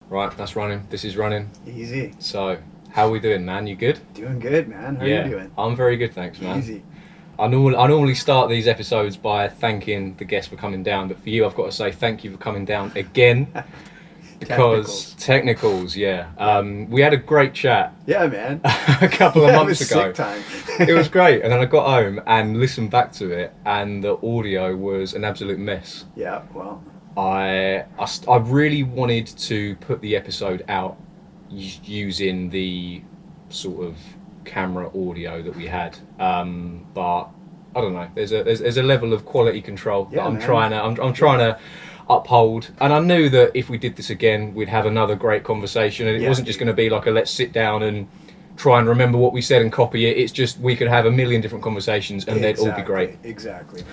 Right, that's running. This is running. Easy. So, how are we doing, man? You good? Doing good, man. How are you doing? I'm very good, thanks, man. Easy. I normally start these episodes by thanking the guest for coming down, but for you, I've got to say thank you for coming down again. Because technicals, yeah. We had a great chat. Yeah, man. A couple of months ago. Sick time. It was great, and then I got home and listened back to it, and the audio was an absolute mess. Yeah, well. I really wanted to put the episode out using the sort of camera audio that we had, but I don't know. There's a level of quality control that I'm trying to uphold, and I knew that if we did this again, we'd have another great conversation, and it wasn't just going to be like a let's sit down and try and remember what we said and copy it. It's just we could have a million different conversations, and they'd all be great. Exactly.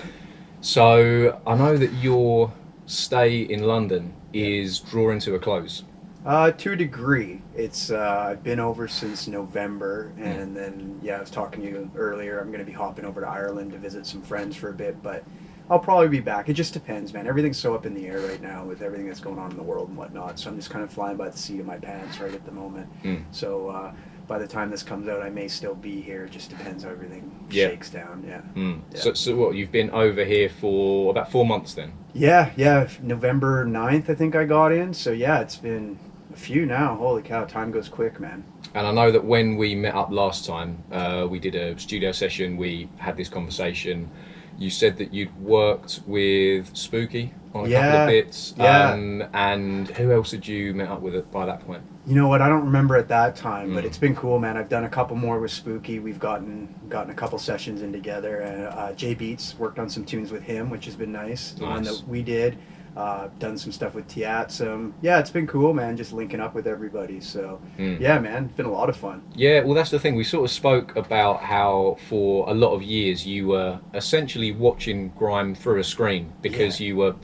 So I know that your stay in London is drawing to a close. To a degree. It's I've been over since November, and then I was talking to you earlier. I'm going to be hopping over to Ireland to visit some friends for a bit, but I'll probably be back. It just depends, man. Everything's so up in the air right now with everything that's going on in the world and whatnot. So I'm just kind of flying by the seat of my pants right at the moment. So by the time this comes out, I may still be here. It just depends how everything shakes down. Yeah. So what, you've been over here for about 4 months then? Yeah. November 9th, I think I got in. So yeah, it's been a few now. Holy cow, time goes quick, man. And I know that when we met up last time, we did a studio session, we had this conversation. You said that you'd worked with Spooky on a couple of bits. And who else had you met up with by that point? You know what? I don't remember at that time, but it's been cool, man. I've done a couple more with Spooky. We've gotten a couple sessions in together. And Jay Beats, worked on some tunes with him, which has been nice. The one that we did. Done some stuff with Tiatsum. Yeah, it's been cool, man, just linking up with everybody. So, yeah, man, it's been a lot of fun. Yeah, well, that's the thing. We sort of spoke about how for a lot of years you were essentially watching grime through a screen because you were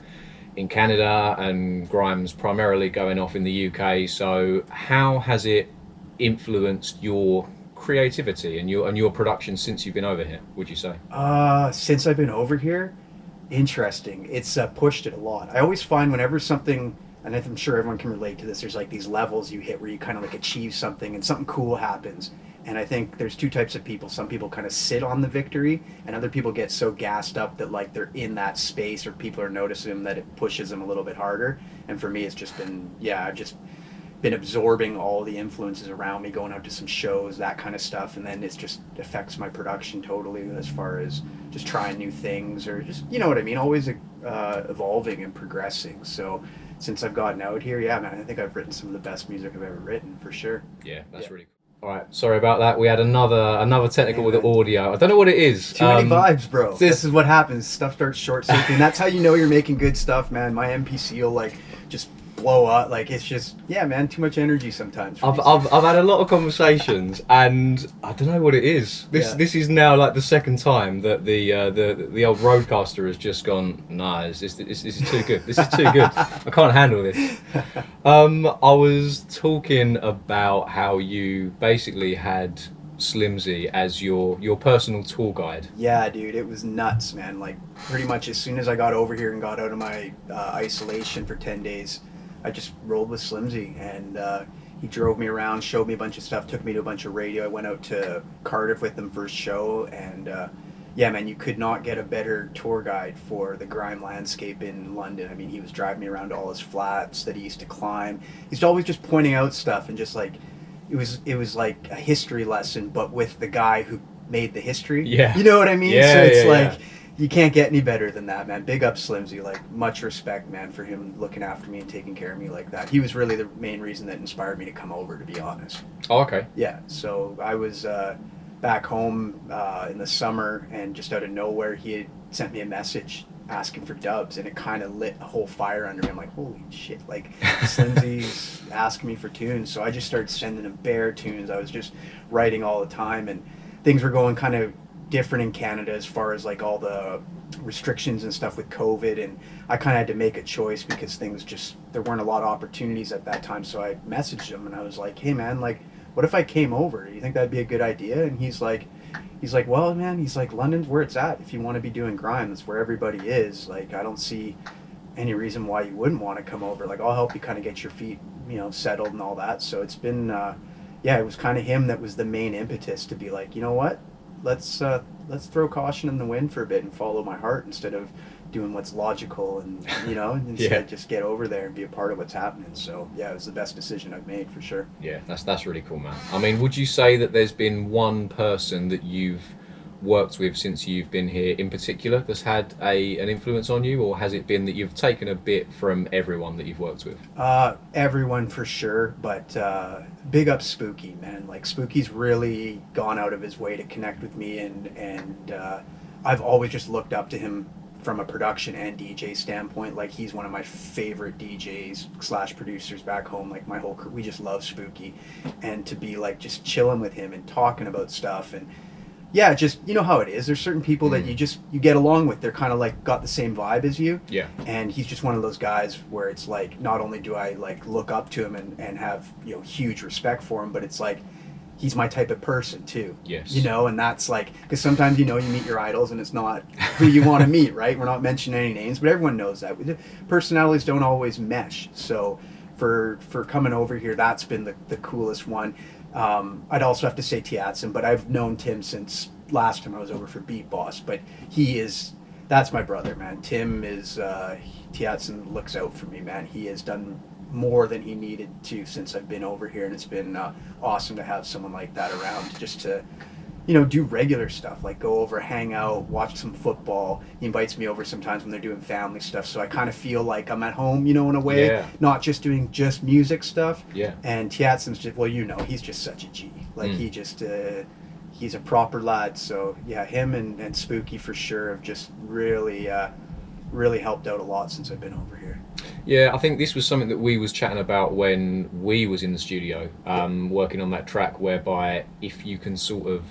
in Canada and grime's primarily going off in the UK. So how has it influenced your creativity and your production since you've been over here, would you say? Since I've been over here, interesting. It's pushed it a lot. I always find whenever something, and I'm sure everyone can relate to this, there's like these levels you hit where you kind of like achieve something and something cool happens. And I think there's two types of people. Some people kind of sit on the victory, and other people get so gassed up that like they're in that space or people are noticing them that it pushes them a little bit harder. And for me, it's just been, I've just been absorbing all the influences around me, going out to some shows, that kind of stuff, and then it just affects my production totally as far as just trying new things or just, you know what I mean, always evolving and progressing. So since I've gotten out here, man, I think I've written some of the best music I've ever written, for sure. Yeah, that's really cool. All right, sorry about that. We had another technical with the audio. I don't know what it is. Too many vibes, bro. This is what happens. Stuff starts short-circuiting. That's how you know you're making good stuff, man. My MPC will like just blow up. Like it's just, man, too much energy sometimes. I've had a lot of conversations, and I don't know what it is. This is now like the second time that the old roadcaster has just gone. Nah, this is too good. This is too good. I can't handle this. I was talking about how you basically had Slimzy as your personal tour guide. Yeah, dude, it was nuts, man. Like pretty much as soon as I got over here and got out of my isolation for 10 days. I just rolled with Slimzy, and he drove me around, showed me a bunch of stuff, took me to a bunch of radio. I went out to Cardiff with him for a show, and man, you could not get a better tour guide for the grime landscape in London. I mean, he was driving me around to all his flats that he used to climb. He's always just pointing out stuff, and just like it was like a history lesson, but with the guy who made the history. Yeah, you know what I mean. So it's like. You can't get any better than that, man. Big up Slimzy. Like, much respect, man, for him looking after me and taking care of me like that. He was really the main reason that inspired me to come over, to be honest. Oh, okay. Yeah, so I was back home in the summer, and just out of nowhere, he had sent me a message asking for dubs, and it kind of lit a whole fire under me. I'm like, holy shit, like, Slimzy's asking me for tunes. So I just started sending him bare tunes. I was just writing all the time, and things were going kind of different in Canada as far as like all the restrictions and stuff with COVID, and I kind of had to make a choice because there weren't a lot of opportunities at that time. So I messaged him and I was like, hey man, like what if I came over? Do you think that'd be a good idea? And he's like, well, man, he's like, London's where it's at. If you want to be doing grime, that's where everybody is. Like, I don't see any reason why you wouldn't want to come over. Like, I'll help you kind of get your feet, settled and all that. So it's been, yeah, it was kind of him that was the main impetus to be like, you know what, let's throw caution in the wind for a bit and follow my heart instead of doing what's logical, and instead just get over there and be a part of what's happening. So yeah, it was the best decision I've made for sure. Yeah, that's really cool, man. I mean, would you say that there's been one person that you've worked with since you've been here in particular that's had an influence on you, or has it been that you've taken a bit from everyone that you've worked with? Everyone for sure, but big up Spooky, man. Like, Spooky's really gone out of his way to connect with me, and I've always just looked up to him from a production and DJ standpoint. Like, he's one of my favorite DJs slash producers back home. Like, my whole crew, we just love Spooky, and to be like just chilling with him and talking about stuff, and yeah, just, you know how it is. There's certain people that you get along with. They're kind of like got the same vibe as you. Yeah. And he's just one of those guys where it's like, not only do I like look up to him and have, huge respect for him, but it's like, he's my type of person too. Yes. And that's like, because sometimes, you meet your idols and it's not who you want to meet, right? We're not mentioning any names, but everyone knows that. Personalities don't always mesh. So for coming over here, that's been the coolest one. I'd also have to say Tiatsin, but I've known Tim since last time I was over for Beat Boss, but that's my brother, man. Tim is, Tiatsin looks out for me, man. He has done more than he needed to since I've been over here, and it's been awesome to have someone like that around just to, do regular stuff, like go over, hang out, watch some football. He invites me over sometimes when they're doing family stuff, so I kind of feel like I'm at home, in a way, not just doing just music stuff. Yeah. And Tiatsin's just, well, he's just such a G. Like, he just, he's a proper lad. So yeah, him and Spooky for sure have just really, really helped out a lot since I've been over here. Yeah, I think this was something that we was chatting about when we was in the studio, working on that track, whereby if you can sort of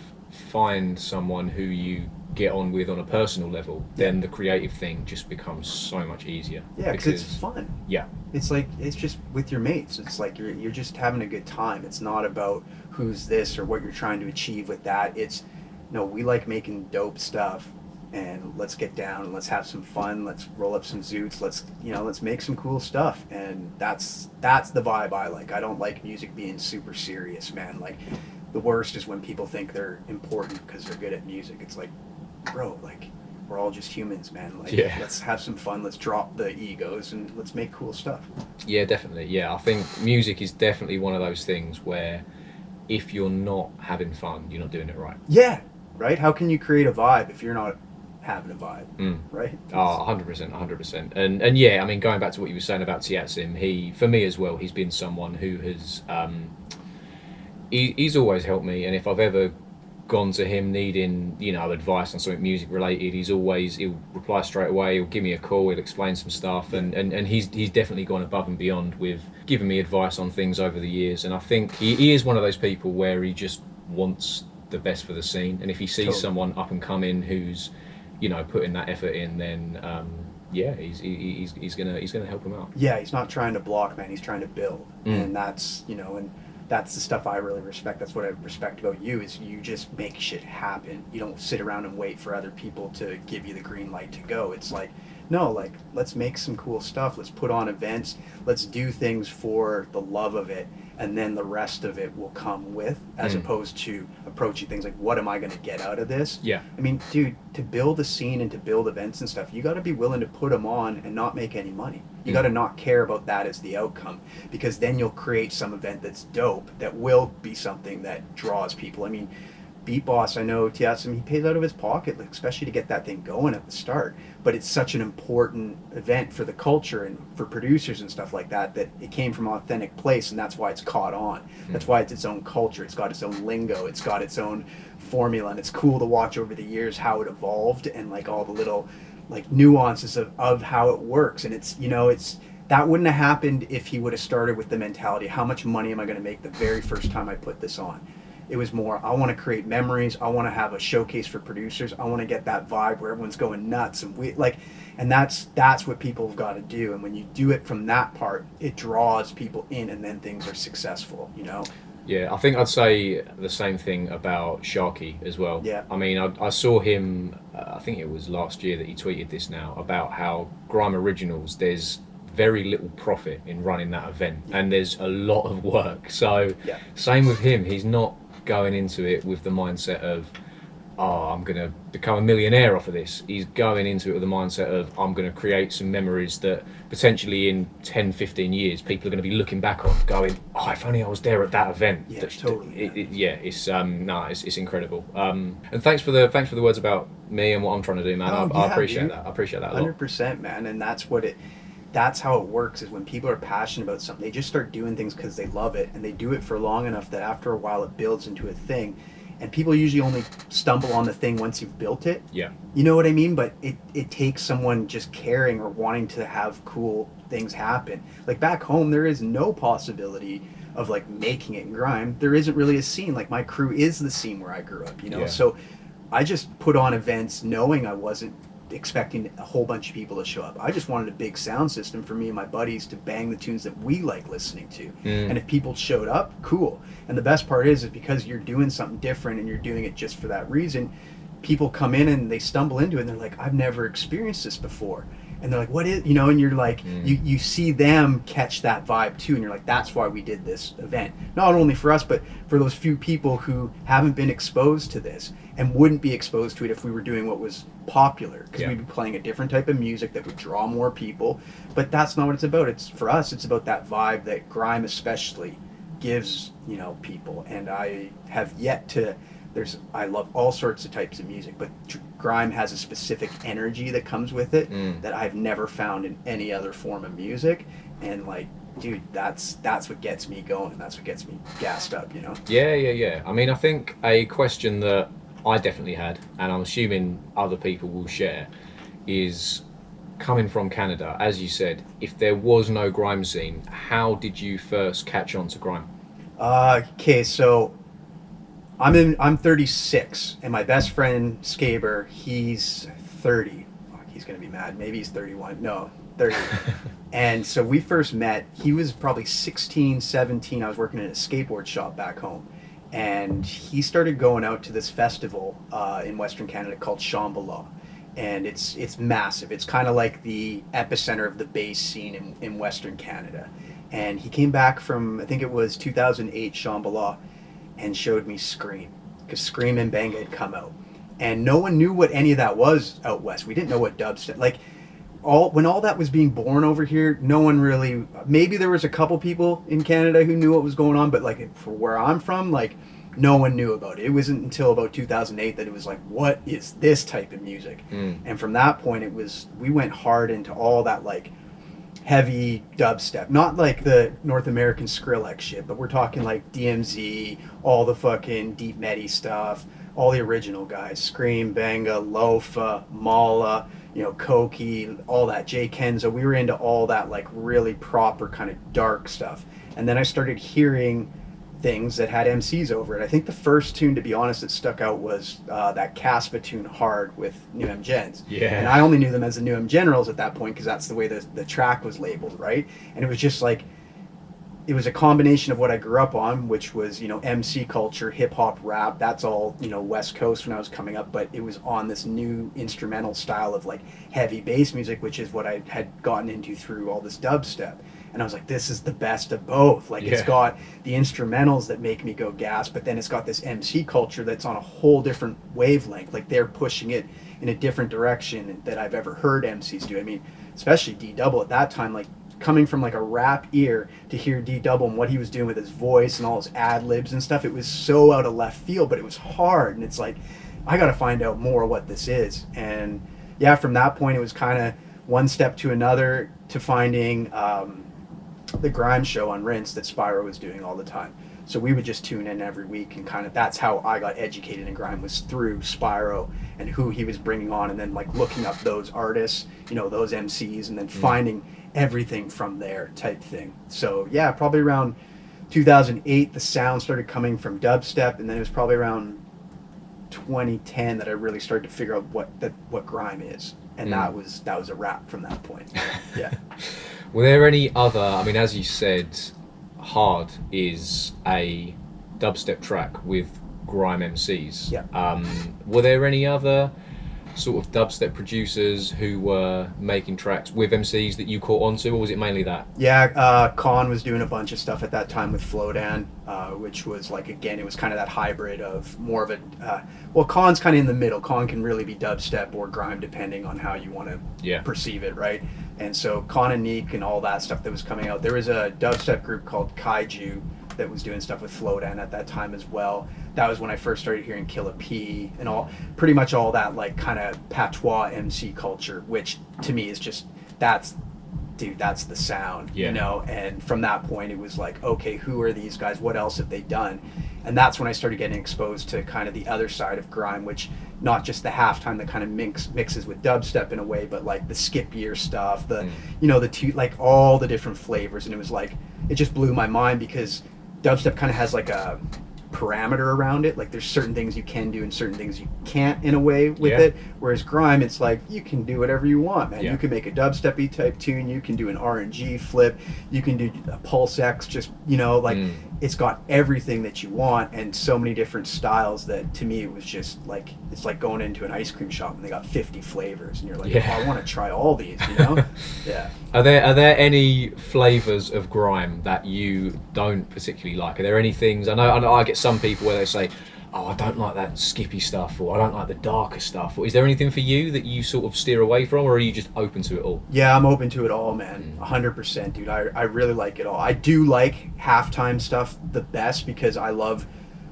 find someone who you get on with on a personal level, then the creative thing just becomes so much easier. Yeah, because it's fun. Yeah. It's like, it's just with your mates. It's like you're just having a good time. It's not about who's this or what you're trying to achieve with that. It's, no, we like making dope stuff, and let's get down and let's have some fun. Let's roll up some zoots. Let's make some cool stuff. And that's the vibe I like. I don't like music being super serious, man. Like, the worst is when people think they're important because they're good at music. It's like, bro, like, we're all just humans, man. Like, let's have some fun. Let's drop the egos and let's make cool stuff. Yeah, definitely. Yeah, I think music is definitely one of those things where if you're not having fun, you're not doing it right. Yeah, right? How can you create a vibe if you're not having a vibe, right? Oh, 100%. And yeah, I mean, going back to what you were saying about Tiatsim, for me as well, he's been someone who has, he's always helped me, and if I've ever gone to him needing, advice on something music related, he'll reply straight away, he'll give me a call, he'll explain some stuff, and he's definitely gone above and beyond with giving me advice on things over the years. And I think he is one of those people where he just wants the best for the scene, and if he sees someone up and coming who's putting that effort in, then he's gonna help him out. Yeah, he's not trying to block, man. He's trying to build, and that's and that's the stuff I really respect. That's what I respect about you, is you just make shit happen. You don't sit around and wait for other people to give you the green light to go. It's like, no, like, let's make some cool stuff. Let's put on events. Let's do things for the love of it, and then the rest of it will come with, as opposed to approaching things like, what am I going to get out of this? Yeah. I mean, dude, to build a scene and to build events and stuff, you got to be willing to put them on and not make any money. You got to not care about that as the outcome, because then you'll create some event that's dope, that will be something that draws people. I mean, Beat Boss, I know Tiatsim, he pays out of his pocket, like, especially to get that thing going at the start. But it's such an important event for the culture and for producers and stuff like that, that it came from an authentic place, and that's why it's caught on. That's why it's its own culture. It's got its own lingo. It's got its own formula, and it's cool to watch over the years how it evolved, and like all the little like nuances of how it works. And it's, that wouldn't have happened if he would have started with the mentality, how much money am I going to make the very first time I put this on? It was more, I want to create memories. I want to have a showcase for producers. I want to get that vibe where everyone's going nuts, and that's what people have got to do. And when you do it from that part, it draws people in, and then things are successful. Yeah, I think I'd say the same thing about Sharky as well. Yeah. I mean, I saw him, I think it was last year that he tweeted this now, about how Grime Originals, there's very little profit in running that event, and there's a lot of work. So, Yeah. same with him, he's not going into it with the mindset of, oh, I'm going to become a millionaire off of this. He's going into it with the mindset of, I'm going to create some memories that potentially in 10, 15 years, people are going to be looking back on, going, oh, if only I was there at that event. Yeah, totally. Yeah, it's it's incredible. And thanks for the words about me and what I'm trying to do, man. Oh, I yeah, appreciate dude. that. I appreciate that a lot. 100%, man. And that's how it works, is when people are passionate about something, they just start doing things because they love it, and they do it for long enough that after a while it builds into a thing. And people usually only stumble on the thing once you've built it. Yeah. You know what I mean? But it takes someone just caring or wanting to have cool things happen. Like back home, there is no possibility of like making it in grime. There isn't really a scene. Like my crew is the scene where I grew up, you know? Yeah. So I just put on events knowing I wasn't expecting a whole bunch of people to show up. I just wanted a big sound system for me and my buddies to bang the tunes that we like listening to. And if people showed up, cool. And the best part is because you're doing something different and you're doing it just for that reason, people come in and they stumble into it and they're like, I've never experienced this before. And they're like, what is, you know, and you're like, you see them catch that vibe too. And you're like, that's why we did this event. Not only for us, but for those few people who haven't been exposed to this and wouldn't be exposed to it if we were doing what was popular. Because we'd be playing a different type of music that would draw more people. But that's not what it's about. It's, for us, it's about that vibe that grime especially gives, you know, people. And I have yet to, I love all sorts of types of music, but grime has a specific energy that comes with it that I've never found in any other form of music. And like, dude, that's what gets me going, and that's what gets me gassed up, you know? Yeah. I mean, I think a question that I definitely had, and I'm assuming other people will share, is coming from Canada, as you said, if there was no grime scene, how did you first catch on to grime? Okay, so I'm 36, and my best friend Skaber, he's 30. Fuck, he's gonna be mad. Maybe he's 31. No, 30. And so we first met. He was probably 16, 17. I was working in a skateboard shop back home, and he started going out to this festival in Western Canada called Shambhala. And it's massive. It's kind of like the epicenter of the bass scene in Western Canada. And he came back from, I think it was 2008 Shambhala, and showed me Scream, because Scream and Banga had come out, and no one knew what any of that was out west. We didn't know what dubstep, like when all that was being born over here, no one really, maybe there was a couple people in Canada who knew what was going on, but like for where I'm from, like no one knew about it. It wasn't until about 2008 that it was like, what is this type of music? And from that point, we went hard into all that like heavy dubstep, not like the North American Skrillex shit, but we're talking like DMZ, all the fucking deep medi stuff, all the original guys, Scream, Banga, Lofa, Mala, you know, Koki, all that, Jay Kenzo. We were into all that like really proper kind of dark stuff. And then I started hearing things that had MCs over it. I think the first tune, to be honest, that stuck out was that Caspa tune, Hard, with New M Gens. Yeah. And I only knew them as the New M Generals at that point because that's the way the track was labeled, right? And it was just like, it was a combination of what I grew up on, which was, you know, MC culture, hip hop, rap. That's all, you know, West Coast when I was coming up, but it was on this new instrumental style of like heavy bass music, which is what I had gotten into through all this dubstep. And I was like, this is the best of both. Like, it's got the instrumentals that make me go gas, but then it's got this MC culture that's on a whole different wavelength. Like, they're pushing it in a different direction that I've ever heard MCs do. I mean, especially D-Double at that time, like, coming from like a rap ear to hear D-Double and what he was doing with his voice and all his ad-libs and stuff, it was so out of left field, but it was hard. And it's like, I got to find out more what this is. And yeah, from that point, it was kind of one step to another to finding the grime show on Rinse that Spyro was doing all the time. So we would just tune in every week, and kind of that's how I got educated in grime, was through Spyro and who he was bringing on, and then like looking up those artists, you know, those MCs, and then finding everything from there type thing. So yeah, probably around 2008 the sound started coming from dubstep, and then it was probably around 2010 that I really started to figure out what grime is, and that was a wrap from that point. Yeah. Were there any other, I mean, as you said, Hard is a dubstep track with grime MCs. Yeah. Were there any other sort of dubstep producers who were making tracks with MCs that you caught onto, or was it mainly that? Yeah, Khan was doing a bunch of stuff at that time with Flowdan, which was like, again, it was kind of that hybrid of more of a, well, Khan's kind of in the middle. Khan can really be dubstep or grime depending on how you want to perceive it, right? And so Khan and Neek and all that stuff that was coming out. There was a dubstep group called Kaiju that was doing stuff with Flowdan at that time as well. That was when I first started hearing Killa P and pretty much all that like kind of patois MC culture, which to me is just, that's the sound, you know? And from that point it was like, okay, who are these guys? What else have they done? And that's when I started getting exposed to kind of the other side of grime, which not just the halftime that kind of mixes with dubstep in a way, but like the skip year stuff, you know, like all the different flavors. And it was like, it just blew my mind because dubstep kind of has like a parameter around it. Like there's certain things you can do and certain things you can't in a way with it. Whereas grime, it's like you can do whatever you want, man. You can make a dubstepy type tune. You can do an RNG flip. You can do a pulse X. Just, you know, like it's got everything that you want and so many different styles that to me it was just like, it's like going into an ice cream shop and they got 50 flavors and you're like, oh, I want to try all these, you know? Are there any flavors of grime that you don't particularly like? Are there any things, I know I get some people where they say, oh, I don't like that skippy stuff, or I don't like the darker stuff, or is there anything for you that you sort of steer away from, or are you just open to it all? Yeah, I'm open to it all, man. 100%, dude. I really like it all. I do like halftime stuff the best because I love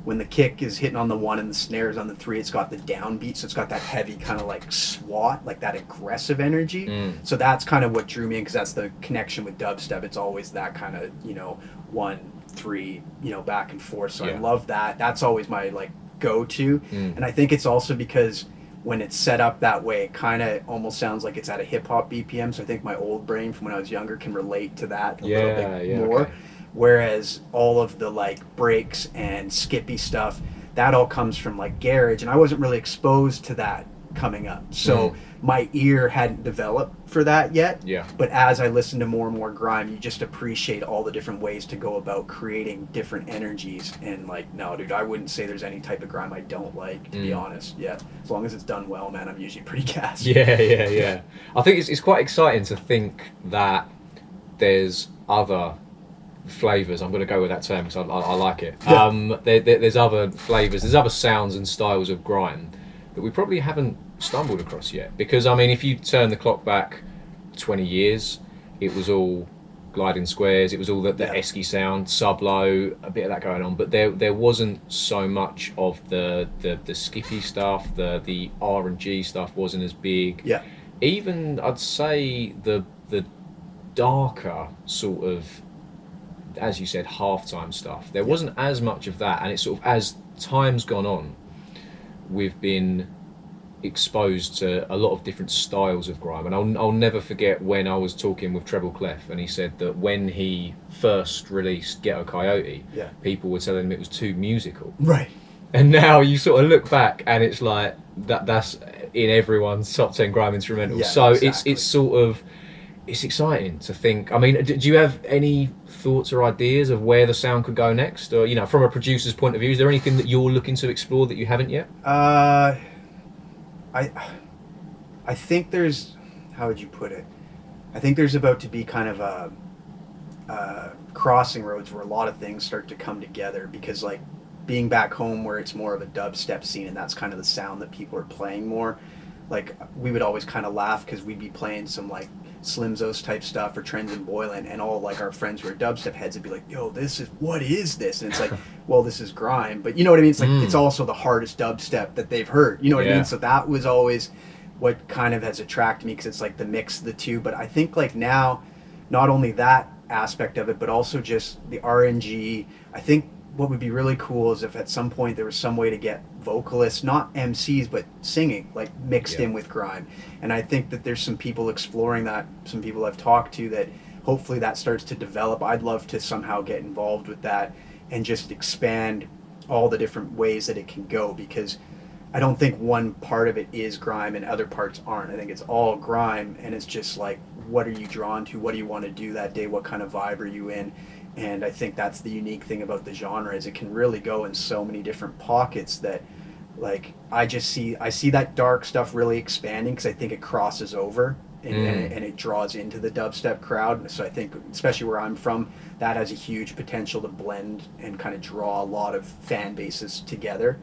when the kick is hitting on the 1 and the snare is on the 3, it's got the downbeat, so it's got that heavy kind of like swat, like that aggressive energy. So that's kind of what drew me in, because that's the connection with dubstep. It's always that kind of, you know, 1, 3, you know, back and forth. So I love that. That's always my like go-to. And I think it's also because when it's set up that way, it kind of almost sounds like it's at a hip-hop BPM. So I think my old brain from when I was younger can relate to that a little bit more. Okay. Whereas all of the like breaks and skippy stuff, that all comes from like garage, and I wasn't really exposed to that coming up. So my ear hadn't developed for that yet. But as I listened to more and more grime, you just appreciate all the different ways to go about creating different energies. And like, no, dude, I wouldn't say there's any type of grime I don't like, to be honest. As long as it's done well, man, I'm usually pretty gassed. I think it's quite exciting to think that there's other flavors. I'm going to go with that term because I like it. There's other flavors, there's other sounds and styles of grime that we probably haven't stumbled across yet. Because I mean, if you turn the clock back 20 years, it was all gliding squares, it was all the esky sound, sub-low, a bit of that going on, but there wasn't so much of the skippy stuff, the R&G stuff wasn't as big. Even I'd say the darker sort of, as you said, halftime stuff, there wasn't as much of that. And it's sort of, as time's gone on, we've been exposed to a lot of different styles of grime. And I'll never forget when I was talking with Treble Clef and he said that when he first released Ghetto Coyote, people were telling him it was too musical. And now you sort of look back and it's like that's in everyone's top 10 grime instrumentals. So it's sort of, it's exciting to think. I mean, do you have any thoughts or ideas of where the sound could go next? Or, you know, from a producer's point of view, is there anything that you're looking to explore that you haven't yet? I think there's, how would you put it? I think there's about to be kind of a crossing roads where a lot of things start to come together, because like being back home where it's more of a dubstep scene and that's kind of the sound that people are playing more, like we would always kind of laugh because we'd be playing some like Slimzy type stuff or Trends and Boylan, and all like our friends who are dubstep heads would be like, yo, what is this? And it's like, well, this is grime, but you know what I mean? It's like, it's also the hardest dubstep that they've heard, you know what I mean? So that was always what kind of has attracted me, because it's like the mix of the two. But I think like now, not only that aspect of it, but also just the RNG. I think what would be really cool is if at some point there was some way to get vocalists, not MCs, but singing, like mixed in with grime. And I think that there's some people exploring that, some people I've talked to, that hopefully that starts to develop. I'd love to somehow get involved with that and just expand all the different ways that it can go, because I don't think one part of it is grime and other parts aren't. I think it's all grime, and it's just like, what are you drawn to? What do you want to do that day? What kind of vibe are you in? And I think that's the unique thing about the genre, is it can really go in so many different pockets that, like, I see that dark stuff really expanding because I think it crosses over and it draws into the dubstep crowd. So I think, especially where I'm from, that has a huge potential to blend and kind of draw a lot of fan bases together.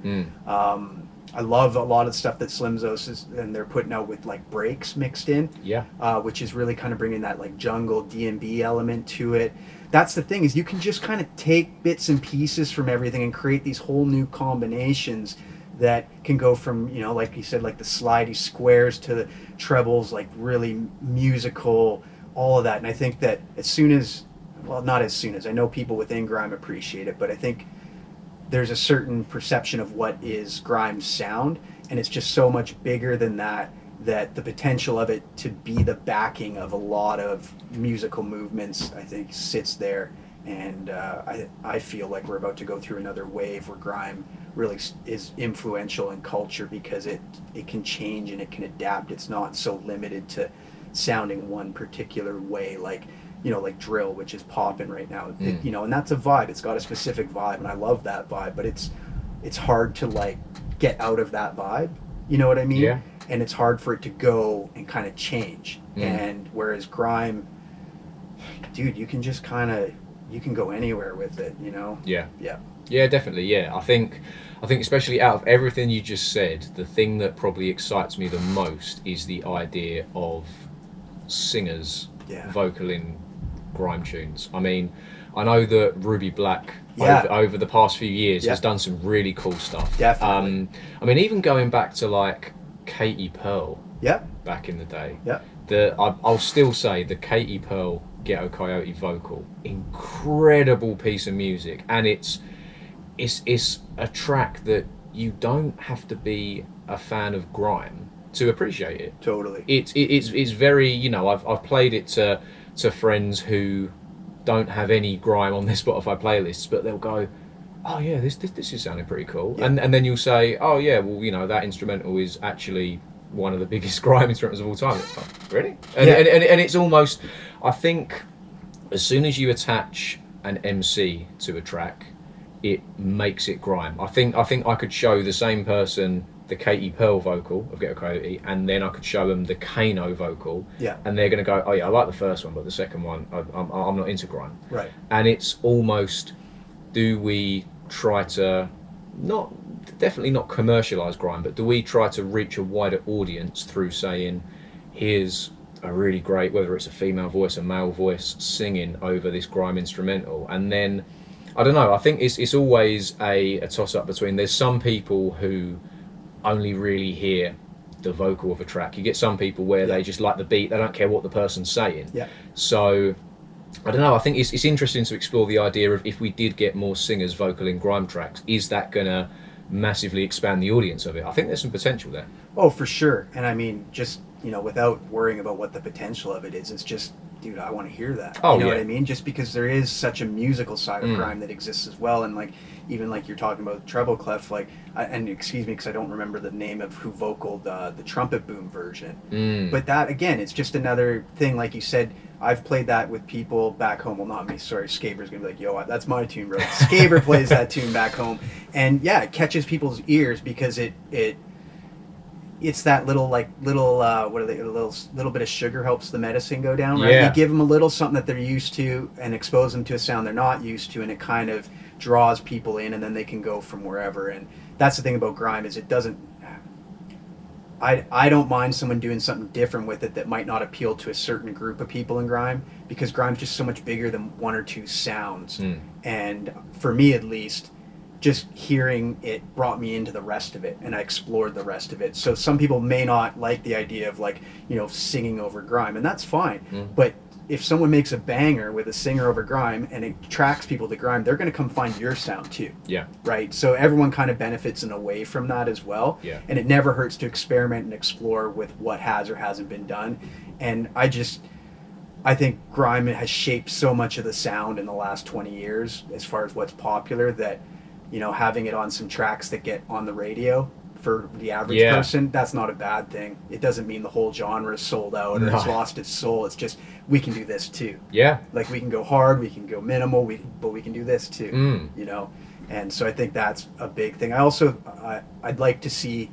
I love a lot of stuff that Slimzy is, and they're putting out with like breaks mixed in, which is really kind of bringing that like jungle D&B element to it. That's the thing, is you can just kind of take bits and pieces from everything and create these whole new combinations that can go from, you know, like you said, like the slidey squares to the trebles, like really musical, all of that. And I think that as soon as, well, not as soon as, I know people within grime appreciate it, but I think there's a certain perception of what is grime sound, and it's just so much bigger than that, that the potential of it to be the backing of a lot of musical movements, I think, sits there. And I feel like we're about to go through another wave where grime really is influential in culture, because it can change and it can adapt. It's not so limited to sounding one particular way, like, you know, like drill, which is popping right now. You know, and that's a vibe. It's got a specific vibe, and I love that vibe. But it's hard to like get out of that vibe. You know what I mean? Yeah. And it's hard for it to go and kind of change. And whereas grime, dude, you can just kind of, you can go anywhere with it, you know? Yeah. Yeah. Yeah, definitely. Yeah, I think especially out of everything you just said, the thing that probably excites me the most is the idea of singers vocaling grime tunes. I mean, I know that Ruby Black over the past few years has done some really cool stuff. Definitely. I mean, even going back to like Katie Pearl back in the day. I'll still say the Katie Pearl Ghetto Coyote vocal, incredible piece of music, and it's a track that you don't have to be a fan of grime to appreciate it. Totally. It's very, you know, I've played it to friends who don't have any grime on their Spotify playlists, but they'll go, oh yeah, this is sounding pretty cool, and then you'll say, oh yeah, well, you know, that instrumental is actually one of the biggest grime instrumentals of all time. It's like, really? And it's almost, I think, as soon as you attach an MC to a track, it makes it grime. I think I could show the same person the Katie Pearl vocal of Ghetto Coyote, and then I could show them the Kano vocal, and they're going to go, oh yeah, I like the first one, but the second one, I'm not into grime. Right. And it's almost, do we try to, definitely not commercialise grime, but do we try to reach a wider audience through saying, here's a really great, whether it's a female voice, a male voice, singing over this grime instrumental? And then, I don't know, I think it's always a toss-up between, there's some people who only really hear the vocal of a track. You get some people where they just like the beat, they don't care what the person's saying. So, I don't know, I think it's interesting to explore the idea of, if we did get more singers vocaling grime tracks, is that going to massively expand the audience of it? I think there's some potential there. Oh, for sure. And I mean, just, you know, without worrying about what the potential of it is, it's just, dude, I want to hear that. You know what I mean? Just because there is such a musical side of grime that exists as well. And like, even like you're talking about treble clef, like, and excuse me, because I don't remember the name of who vocaled the trumpet boom version. But that, again, it's just another thing. Like you said, I've played that with people back home. Well, not me, sorry. Skaber's going to be like, yo, that's my tune, bro. Skaber plays that tune back home. And yeah, it catches people's ears because it's that little what are they, a little bit of sugar helps the medicine go down, right? You give them a little something that they're used to and expose them to a sound they're not used to, and it kind of draws people in, and then they can go from wherever. And that's the thing about grime, is it doesn't, I don't mind someone doing something different with it that might not appeal to a certain group of people in grime, because grime's just so much bigger than one or two sounds. And for me, at least, just hearing it brought me into the rest of it, and I explored the rest of it. So some people may not like the idea of, like, you know, singing over grime, and that's fine. But if someone makes a banger with a singer over grime and it attracts people to grime, they're going to come find your sound too. Right? So everyone kind of benefits in a way from that as well. And it never hurts to experiment and explore with what has or hasn't been done. And I think grime has shaped so much of the sound in the last 20 years as far as what's popular, that, you know, having it on some tracks that get on the radio for the average person, that's not a bad thing. It doesn't mean the whole genre is sold out or it's lost its soul. It's just, we can do this too. Yeah. Like, we can go hard, we can go minimal, but we can do this too, you know? And so I think that's a big thing. I also, I'd like to see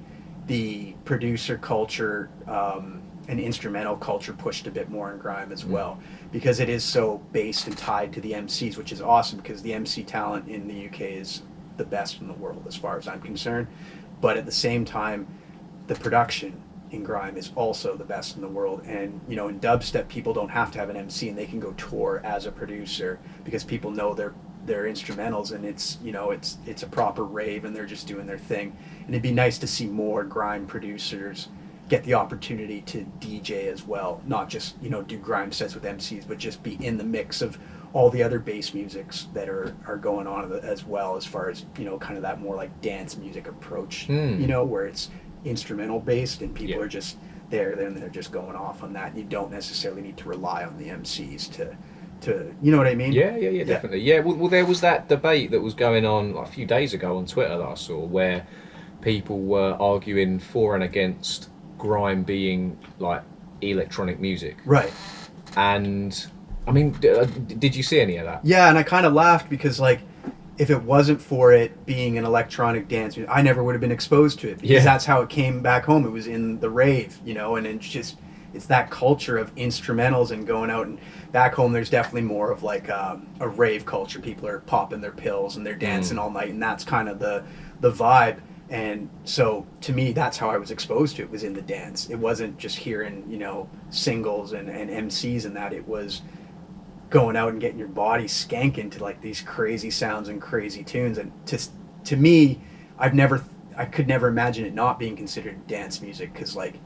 the producer culture and instrumental culture pushed a bit more in grime as well, because it is so based and tied to the MCs, which is awesome, because the MC talent in the UK is the best in the world as far as I'm concerned. But at the same time, the production in grime is also the best in the world. And, you know, in dubstep, people don't have to have an MC, and they can go tour as a producer because people know their instrumentals, and it's, you know, it's a proper rave and they're just doing their thing. And it'd be nice to see more grime producers get the opportunity to DJ as well, not just, you know, do grime sets with MCs, but just be in the mix of all the other bass musics that are going on as well, as far as, you know, kind of that more like dance music approach, you know, where it's instrumental based and people are just there, then they're just going off on that. You don't necessarily need to rely on the MCs to you know what I mean? Yeah, definitely. Yeah, well, there was that debate that was going on like a few days ago on Twitter that I saw, where people were arguing for and against grime being like electronic music. Right. And I mean, did you see any of that? Yeah, and I kind of laughed because, like, if it wasn't for it being an electronic dance, I never would have been exposed to it, because that's how it came back home. It was in the rave, you know, and it's that culture of instrumentals and going out, and back home there's definitely more of like a rave culture. People are popping their pills and they're dancing all night, and that's kind of the vibe. And so to me, that's how I was exposed to it, was in the dance. It wasn't just hearing, you know, singles and MCs and that. It was going out and getting your body skanking to like these crazy sounds and crazy tunes. And to me, I could never imagine it not being considered dance music, because like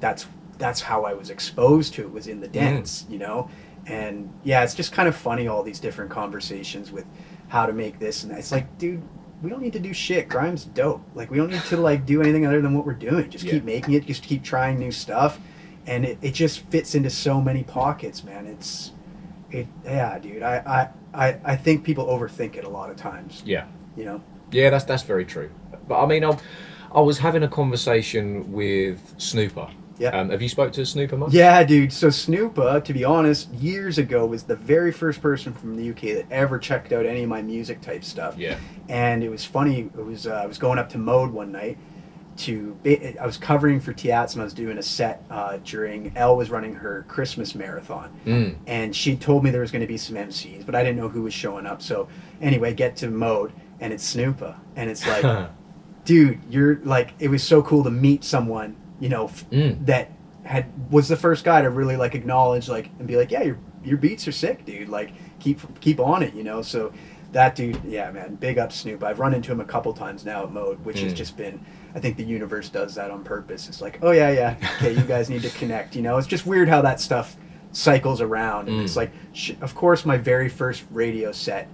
that's how I was exposed to it, was in the dance, you know. And yeah, it's just kind of funny, all these different conversations with how to make this and that. It's like, dude, we don't need to do shit. Grime's dope. Like, we don't need to like do anything other than what we're doing. Just keep making it, just keep trying new stuff, and it just fits into so many pockets, man. Yeah, dude. I think people overthink it a lot of times. Yeah. You know? Yeah, that's very true. But I mean, I was having a conversation with Snooper. Yeah. Have you spoke to Snooper much? Yeah, dude. So Snooper, to be honest, years ago was the very first person from the UK that ever checked out any of my music type stuff. Yeah. And it was funny. It was I was going up to Mode one night I was covering for Tiats, and I was doing a set during Elle was running her Christmas marathon, and she told me there was going to be some MCs, but I didn't know who was showing up. So anyway, get to Mode, and it's Snooper, and it's like, dude, you're like, it was so cool to meet someone, you know, that was the first guy to really like acknowledge, like, and be like, yeah, your beats are sick, dude. Like, keep on it, you know. So that dude, yeah, man, big up Snoop. I've run into him a couple times now at Mode, which has just been, I think the universe does that on purpose. It's like, oh yeah, okay, you guys need to connect, you know. It's just weird how that stuff cycles around, and it's like, of course, my very first radio set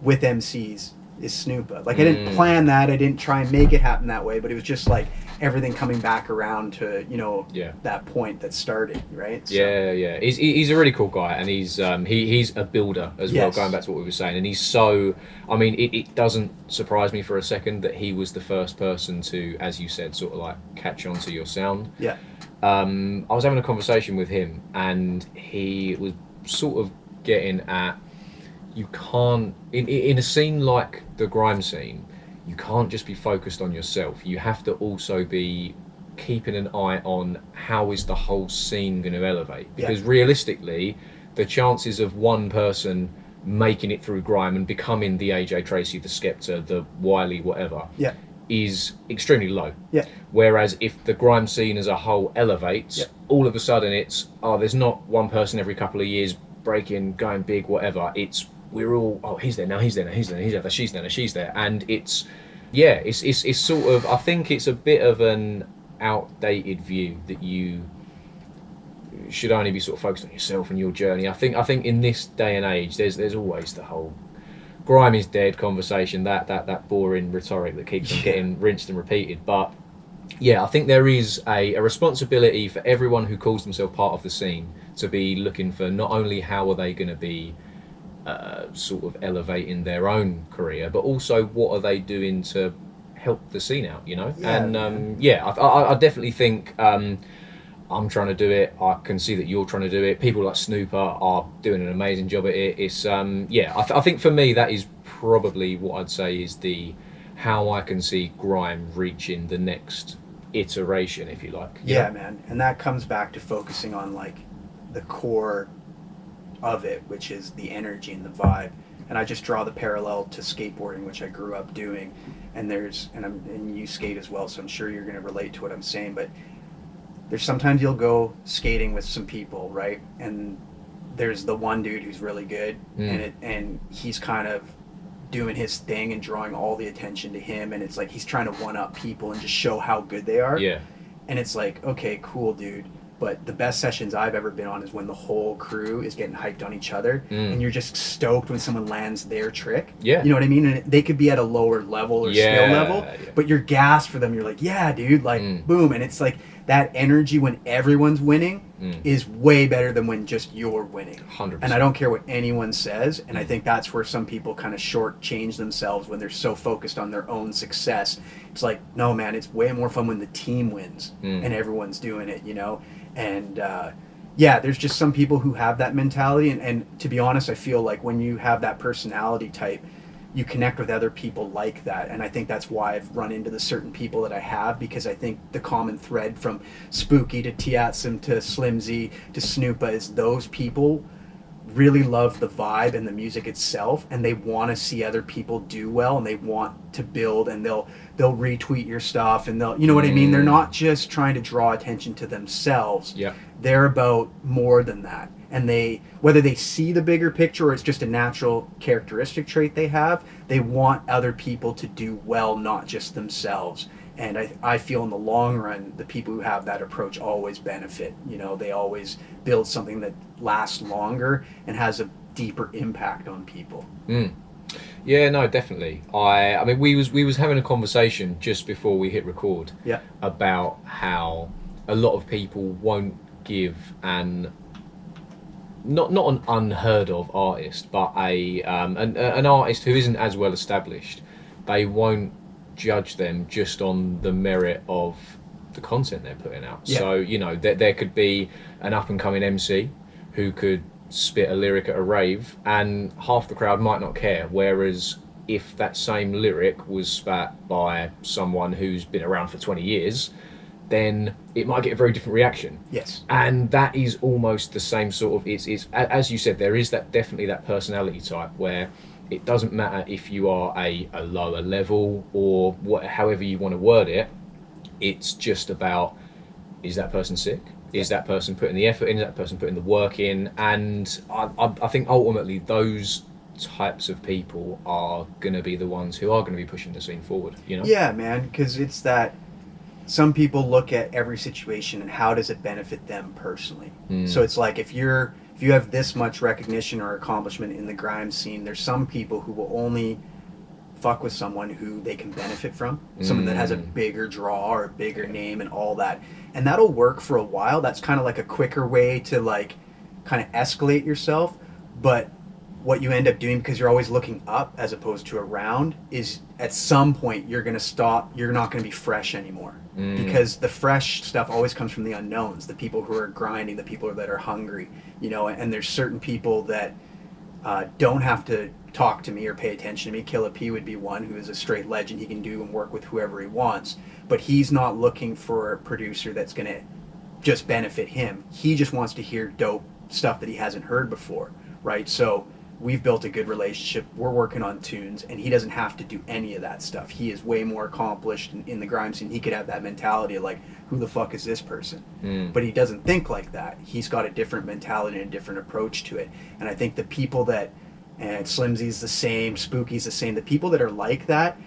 with MCs is Snooper. Like, I didn't plan that, I didn't try and make it happen that way, but it was just like everything coming back around to, you know, that point that started, right? So, yeah. He's a really cool guy, and he's a builder as well, going back to what we were saying. And he's so, I mean, it doesn't surprise me for a second that he was the first person to, as you said, sort of like catch on to your sound. Yeah. I was having a conversation with him, and he was sort of getting at, you can't, in a scene like the grime scene, you can't just be focused on yourself. You have to also be keeping an eye on how is the whole scene going to elevate. Because realistically, the chances of one person making it through grime and becoming the AJ Tracy, the Skepta, the Wiley, whatever, is extremely low. Whereas if the grime scene as a whole elevates, all of a sudden it's, there's not one person every couple of years breaking, going big, whatever. It's, we're all, he's there now, he's there, she's there, and it's sort of, I think it's a bit of an outdated view that you should only be sort of focused on yourself and your journey. I think in this day and age, there's always the whole grime is dead conversation, that boring rhetoric that keeps on getting rinsed and repeated. But yeah, I think there is a responsibility for everyone who calls themselves part of the scene to be looking for not only how are they going to be sort of elevating their own career, but also what are they doing to help the scene out, you know. Yeah, And man. yeah, I definitely think I'm trying to do it. I can see that you're trying to do it. People like Snooper are doing an amazing job at it. It's yeah, I think for me that is probably what I'd say is the how I can see grime reaching the next iteration, if you like. You Yeah, know? man. And that comes back to focusing on like the core of it, which is the energy and the vibe. And I just draw the parallel to skateboarding, which I grew up doing. And and you skate as well, so I'm sure you're going to relate to what I'm saying. But there's sometimes you'll go skating with some people, right? And there's the one dude who's really good, and he's kind of doing his thing and drawing all the attention to him, and it's like he's trying to one up people and just show how good they are. Yeah. And it's like, okay, cool, dude. But the best sessions I've ever been on is when the whole crew is getting hyped on each other, and you're just stoked when someone lands their trick. Yeah. You know what I mean? And they could be at a lower level or skill level, but you're gassed for them. You're like, yeah, dude, like, boom. And it's like that energy when everyone's winning is way better than when just you're winning. 100%. And I don't care what anyone says. And I think that's where some people kind of shortchange themselves when they're so focused on their own success. It's like, no, man, it's way more fun when the team wins and everyone's doing it, you know? And yeah, there's just some people who have that mentality. And to be honest, I feel like when you have that personality type, you connect with other people like that. And I think that's why I've run into the certain people that I have, because I think the common thread from Spooky to Tiatsum to Slimzy to Snooper is those people really love the vibe and the music itself, and they want to see other people do well, and they want to build, and they'll retweet your stuff, and they'll, you know what I mean? They're not just trying to draw attention to themselves. Yeah. They're about more than that. And they, whether they see the bigger picture or it's just a natural characteristic trait they have, they want other people to do well, not just themselves. And I feel in the long run, the people who have that approach always benefit. You know, they always build something that lasts longer and has a deeper impact on people. Yeah, no, definitely. I mean, we was having a conversation just before we hit record. Yeah. About how a lot of people won't give an not an unheard of artist, but an artist who isn't as well established. They won't judge them just on the merit of the content they're putting out. Yeah. So, you know, there could be an up and coming MC who could spit a lyric at a rave and half the crowd might not care, whereas if that same lyric was spat by someone who's been around for 20 years, then it might get a very different reaction. Yes. And that is almost the same sort of, it's as you said, there is that definitely that personality type where it doesn't matter if you are a lower level or however you want to word it. It's just about, is that person sick? Is that person putting the effort in? Is that person putting the work in? And I think ultimately those types of people are going to be the ones who are going to be pushing the scene forward, you know? Yeah, man, because it's that some people look at every situation and how does it benefit them personally. So it's like if you have this much recognition or accomplishment in the grime scene, there's some people who will only fuck with someone who they can benefit from, someone that has a bigger draw or a bigger name and all that. And that'll work for a while. That's kind of like a quicker way to like kind of escalate yourself. But what you end up doing, because you're always looking up as opposed to around, is at some point you're going to stop. You're not going to be fresh anymore. Because the fresh stuff always comes from the unknowns, the people who are grinding, the people that are hungry, you know. And there's certain people that don't have to talk to me or pay attention to me. Killa P would be one who is a straight legend. He can do and work with whoever he wants, but he's not looking for a producer that's going to just benefit him. He just wants to hear dope stuff that he hasn't heard before, right? So we've built a good relationship. We're working on tunes, and he doesn't have to do any of that stuff. He is way more accomplished in the grime scene. He could have that mentality of like, who the fuck is this person? But he doesn't think like that. He's got a different mentality and a different approach to it. And I think the people that, and Slimzy's the same, Spooky's the same, the people that are like that,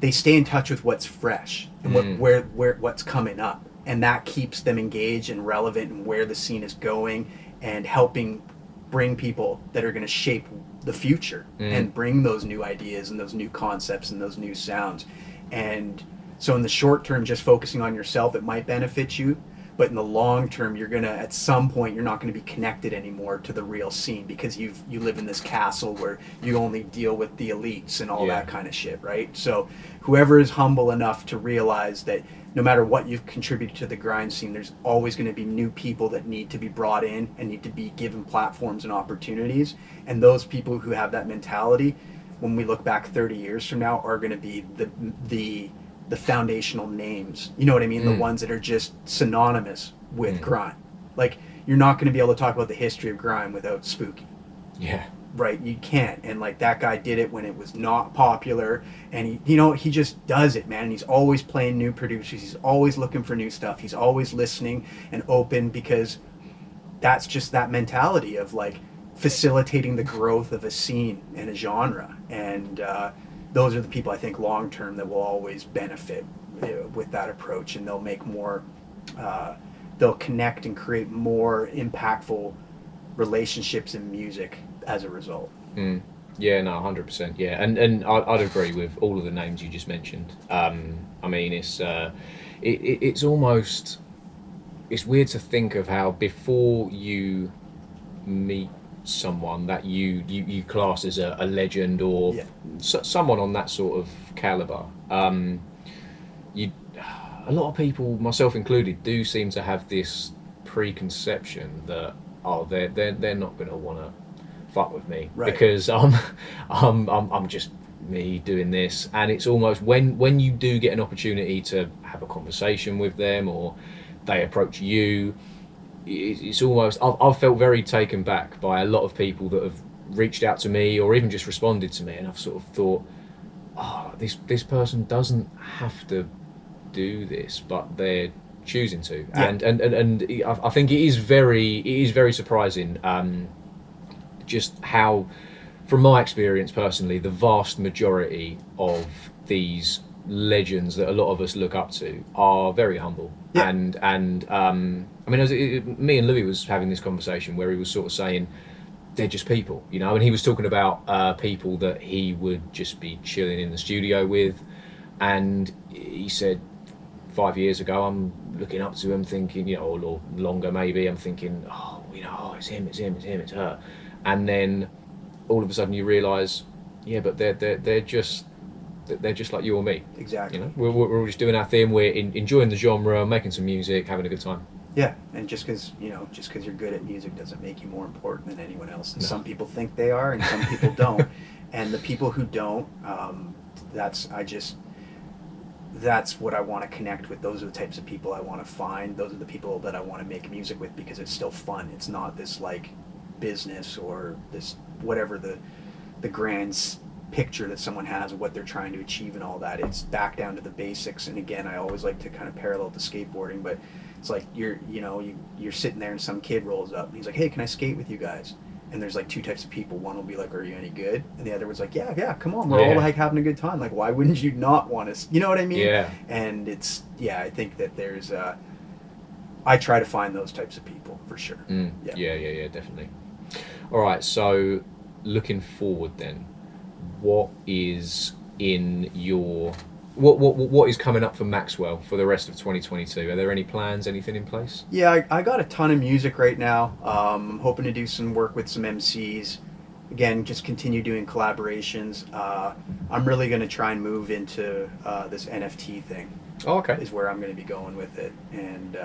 they stay in touch with what's fresh and what's coming up. And that keeps them engaged and relevant and where the scene is going, and helping bring people that are going to shape the future and bring those new ideas and those new concepts and those new sounds. And so in the short term, just focusing on yourself, it might benefit you. but in the long term, you're gonna, at some point, you're not gonna be connected anymore to the real scene because you live in this castle where you only deal with the elites and all that kind of shit, right? So whoever is humble enough to realize that no matter what you've contributed to the grind scene, there's always going to be new people that need to be brought in and need to be given platforms and opportunities. And those people who have that mentality, when we look back 30 years from now, are going to be the foundational names. You know what I mean? The ones that are just synonymous with grime. Like, you're not going to be able to talk about the history of grime without Spooky. Yeah. Right, you can't. And like, that guy did it when it was not popular, and he just does it, man. And he's always playing new producers, he's always looking for new stuff, he's always listening and open, because that's just that mentality of like facilitating the growth of a scene and a genre. And those are the people, I think, long term, that will always benefit with that approach, and they'll make more they'll connect and create more impactful relationships in music as a result. Yeah, no, 100%. Yeah, and I'd agree with all of the names you just mentioned. I mean, it's almost, it's weird to think of how before you meet someone that you class as a legend or someone on that sort of caliber, a lot of people, myself included, do seem to have this preconception that they're not going to want to fuck with me, right, because I'm just me doing this. And it's almost when you do get an opportunity to have a conversation with them, or they approach you, it's almost, I've felt very taken back by a lot of people that have reached out to me or even just responded to me, and I've sort of thought, oh, this person doesn't have to do this, but they're choosing to. And I think it is very surprising, just how, from my experience personally, the vast majority of these legends that a lot of us look up to are very humble. And I mean, me and Louis was having this conversation where he was sort of saying they're just people, you know, and he was talking about people that he would just be chilling in the studio with, and he said 5 years ago, I'm looking up to him thinking, you know, or longer maybe, I'm thinking, oh, you know, oh, it's him, it's her. And then all of a sudden you realise, yeah, but they're just like you or me. Exactly. You know, we're all just doing our thing. We're enjoying the genre, making some music, having a good time. Yeah, and just because you're good at music doesn't make you more important than anyone else. And some people think they are, and some people don't. And the people who don't, that's what I want to connect with. Those are the types of people I want to find. Those are the people that I want to make music with, because it's still fun. It's not this like business or this whatever the grand picture that someone has of what they're trying to achieve and all that. It's back down to the basics. And again, I always like to kind of parallel to skateboarding, but it's like you're sitting there and some kid rolls up and he's like, hey, can I skate with you guys? And there's like two types of people. One will be like, are you any good? And the other was like, yeah, come on, we're all like having a good time. Like, why wouldn't you not want to, you know what I mean? Yeah. And it's, I think that there's I try to find those types of people for sure. Yeah, definitely. All right, so looking forward then, what is in your what is coming up for Maxwell for the rest of 2022? Are there any plans, anything in place? Yeah, I got a ton of music right now. I'm hoping to do some work with some MCs. Again, just continue doing collaborations. I'm really going to try and move into this NFT thing. Oh, okay. Is where I'm going to be going with it, and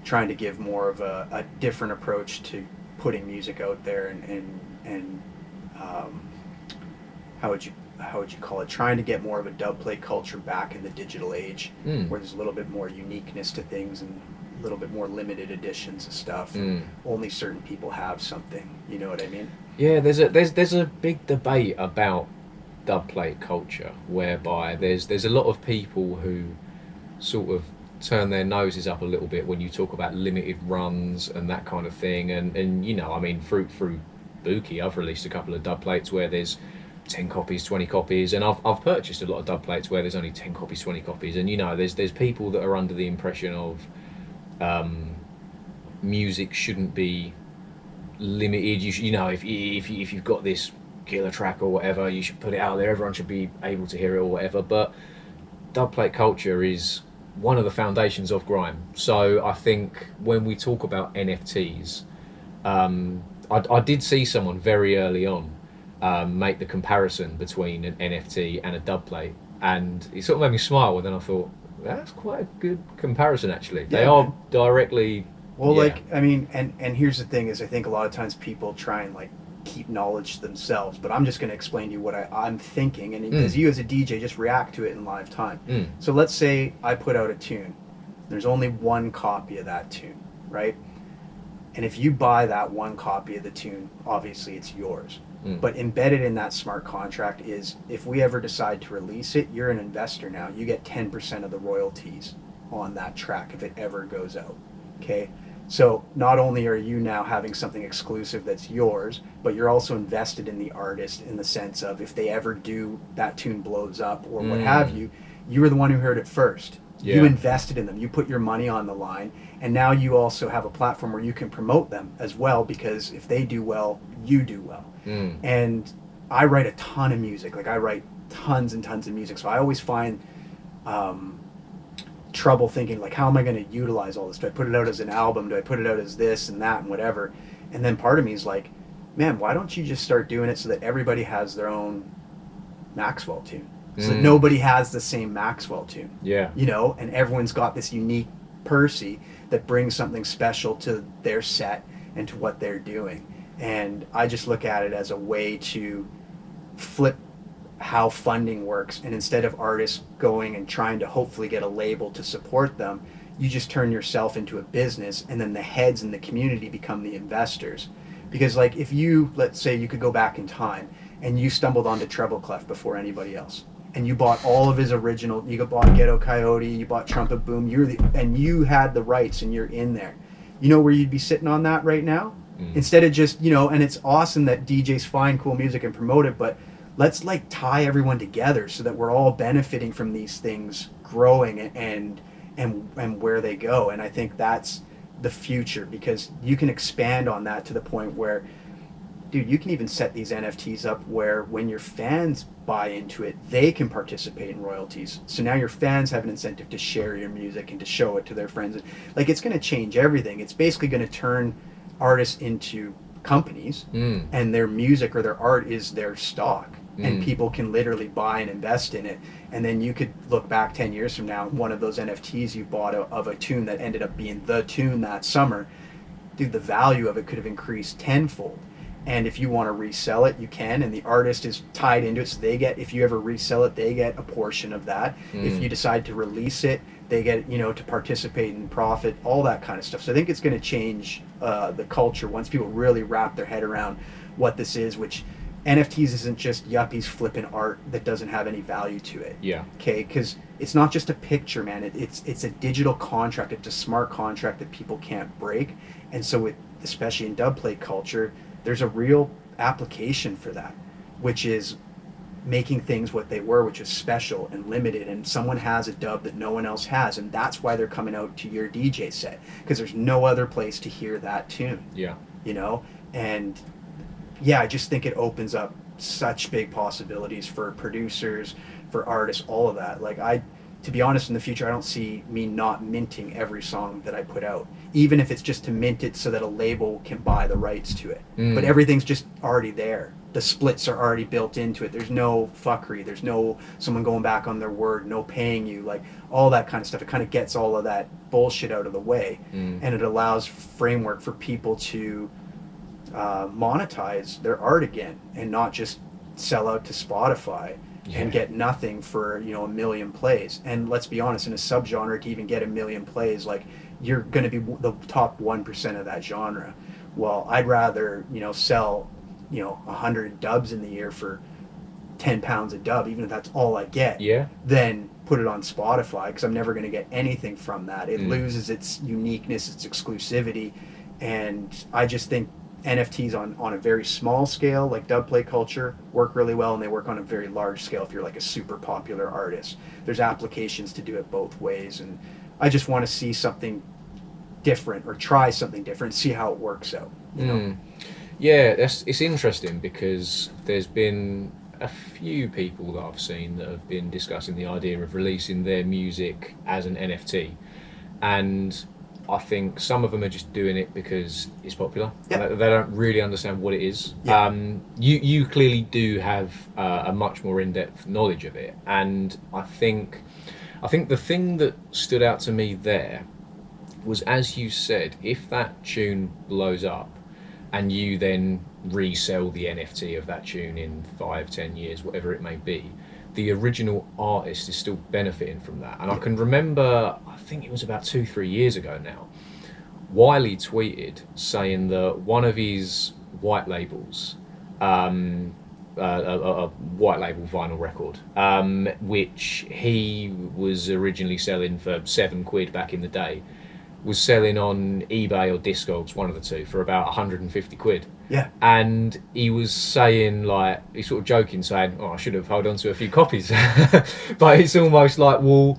trying to give more of a different approach to putting music out there, and how would you call it? Trying to get more of a dubplate culture back in the digital age, where there's a little bit more uniqueness to things and a little bit more limited editions of stuff. Only certain people have something. You know what I mean? Yeah, there's a big debate about dubplate culture, whereby there's a lot of people who sort of turn their noses up a little bit when you talk about limited runs and that kind of thing. And you know, I mean, through Buki, I've released a couple of dubplates where there's 10 copies, 20 copies, and I've purchased a lot of dubplates where there's only 10 copies, 20 copies, and you know, there's people that are under the impression of music shouldn't be limited. You know, if you've got this killer track or whatever, you should put it out there, everyone should be able to hear it or whatever. But dubplate culture is one of the foundations of grime. So I think when we talk about NFTs, I did see someone very early on make the comparison between an NFT and a dub plate, and it sort of made me smile. And then I thought, that's quite a good comparison, actually. They are directly. Well, like, I mean, and here's the thing is, I think a lot of times people try and like keep knowledge to themselves, but I'm just going to explain to you what I'm thinking, and as you as a DJ just react to it in live time. So let's say I put out a tune. There's only one copy of that tune, right? And if you buy that one copy of the tune, obviously it's yours. But embedded in that smart contract is, if we ever decide to release it, you're an investor now. You get 10% of the royalties on that track if it ever goes out. Okay? So not only are you now having something exclusive that's yours, but you're also invested in the artist, in the sense of, if they ever do, that tune blows up or what have you, you were the one who heard it first. You invested in them. You put your money on the line. And now you also have a platform where you can promote them as well, because if they do well, you do well. And I write a ton of music. Like, I write tons and tons of music. So I always find trouble thinking, like, how am I going to utilize all this? Do I put it out as an album? Do I put it out as this and that and whatever? And then part of me is like, man, why don't you just start doing it so that everybody has their own Maxwell tune? So that nobody has the same Maxwell tune. You know, and everyone's got this unique Percy that brings something special to their set and to what they're doing. And I just look at it as a way to flip how funding works, and instead of artists going and trying to hopefully get a label to support them, you just turn yourself into a business, and then the heads in the community become the investors. Because, like, if you, let's say you could go back in time and you stumbled onto Treble Clef before anybody else, and you bought all of his original, you bought Ghetto Coyote, you bought Trumpet Boom, and you had the rights and you're in there. You know where you'd be sitting on that right now? Instead of just, you know, and it's awesome that DJs find cool music and promote it, but let's like tie everyone together so that we're all benefiting from these things growing and where they go. And I think that's the future, because you can expand on that to the point where, dude, you can even set these NFTs up where when your fans buy into it, they can participate in royalties. So now your fans have an incentive to share your music and to show it to their friends. Like, it's going to change everything. It's basically going to turn artists into companies, and their music or their art is their stock. And people can literally buy and invest in it. And then you could look back 10 years from now, one of those NFTs you bought of a tune that ended up being the tune that summer, dude, the value of it could have increased tenfold. And if you want to resell it, you can, and the artist is tied into it, so they get, if you ever resell it, they get a portion of that. If you decide to release it, they get, you know, to participate in profit, all that kind of stuff. So I think it's going to change the culture once people really wrap their head around what this is, which NFTs isn't just yuppies flipping art that doesn't have any value to it. Okay, because it's not just a picture, man. It's a digital contract. It's a smart contract that people can't break. And so with, especially in dubplate culture, there's a real application for that, which is making things what they were, which is special and limited, and someone has a dub that no one else has, and that's why they're coming out to your DJ set, because there's no other place to hear that tune. You know? And yeah, I just think it opens up such big possibilities for producers, for artists, all of that. Like, to be honest, in the future, I don't see me not minting every song that I put out, even if it's just to mint it so that a label can buy the rights to it. But everything's just already there. The splits are already built into it. There's no fuckery. There's no someone going back on their word, no paying you, like all that kind of stuff. It kind of gets all of that bullshit out of the way, and it allows framework for people to monetize their art again, and not just sell out to Spotify and get nothing for, you know, 1 million plays. And let's be honest, in a subgenre, to even get 1 million plays, like, you're going to be the top 1% of that genre. Well, I'd rather, you know, sell, you know, 100 dubs in the year for £10 a dub, even if that's all I get, than put it on Spotify, because I'm never going to get anything from that. It loses its uniqueness, its exclusivity. And I just think NFTs on a very small scale, like dubplate culture, work really well, and they work on a very large scale if you're like a super popular artist. There's applications to do it both ways, and I just want to see something different, or try something different, see how it works out, you know? Yeah, it's interesting, because there's been a few people that I've seen that have been discussing the idea of releasing their music as an NFT, and I think some of them are just doing it because it's popular. Yeah. They don't really understand what it is. Yeah. You clearly do have a much more in-depth knowledge of it, and I think the thing that stood out to me there was, as you said, if that tune blows up and you then resell the NFT of that tune in 5-10 years, whatever it may be, the original artist is still benefiting from that. And I can remember, I think it was about 2-3 years ago now, Wiley tweeted saying that one of his white labels, a white label vinyl record, which he was originally selling for £7 back in the day, was selling on eBay or Discogs, one of the two, for about 150 quid. Yeah. And he was saying, like, he's sort of joking, saying, "Oh, I should have held on to a few copies." But it's almost like, well,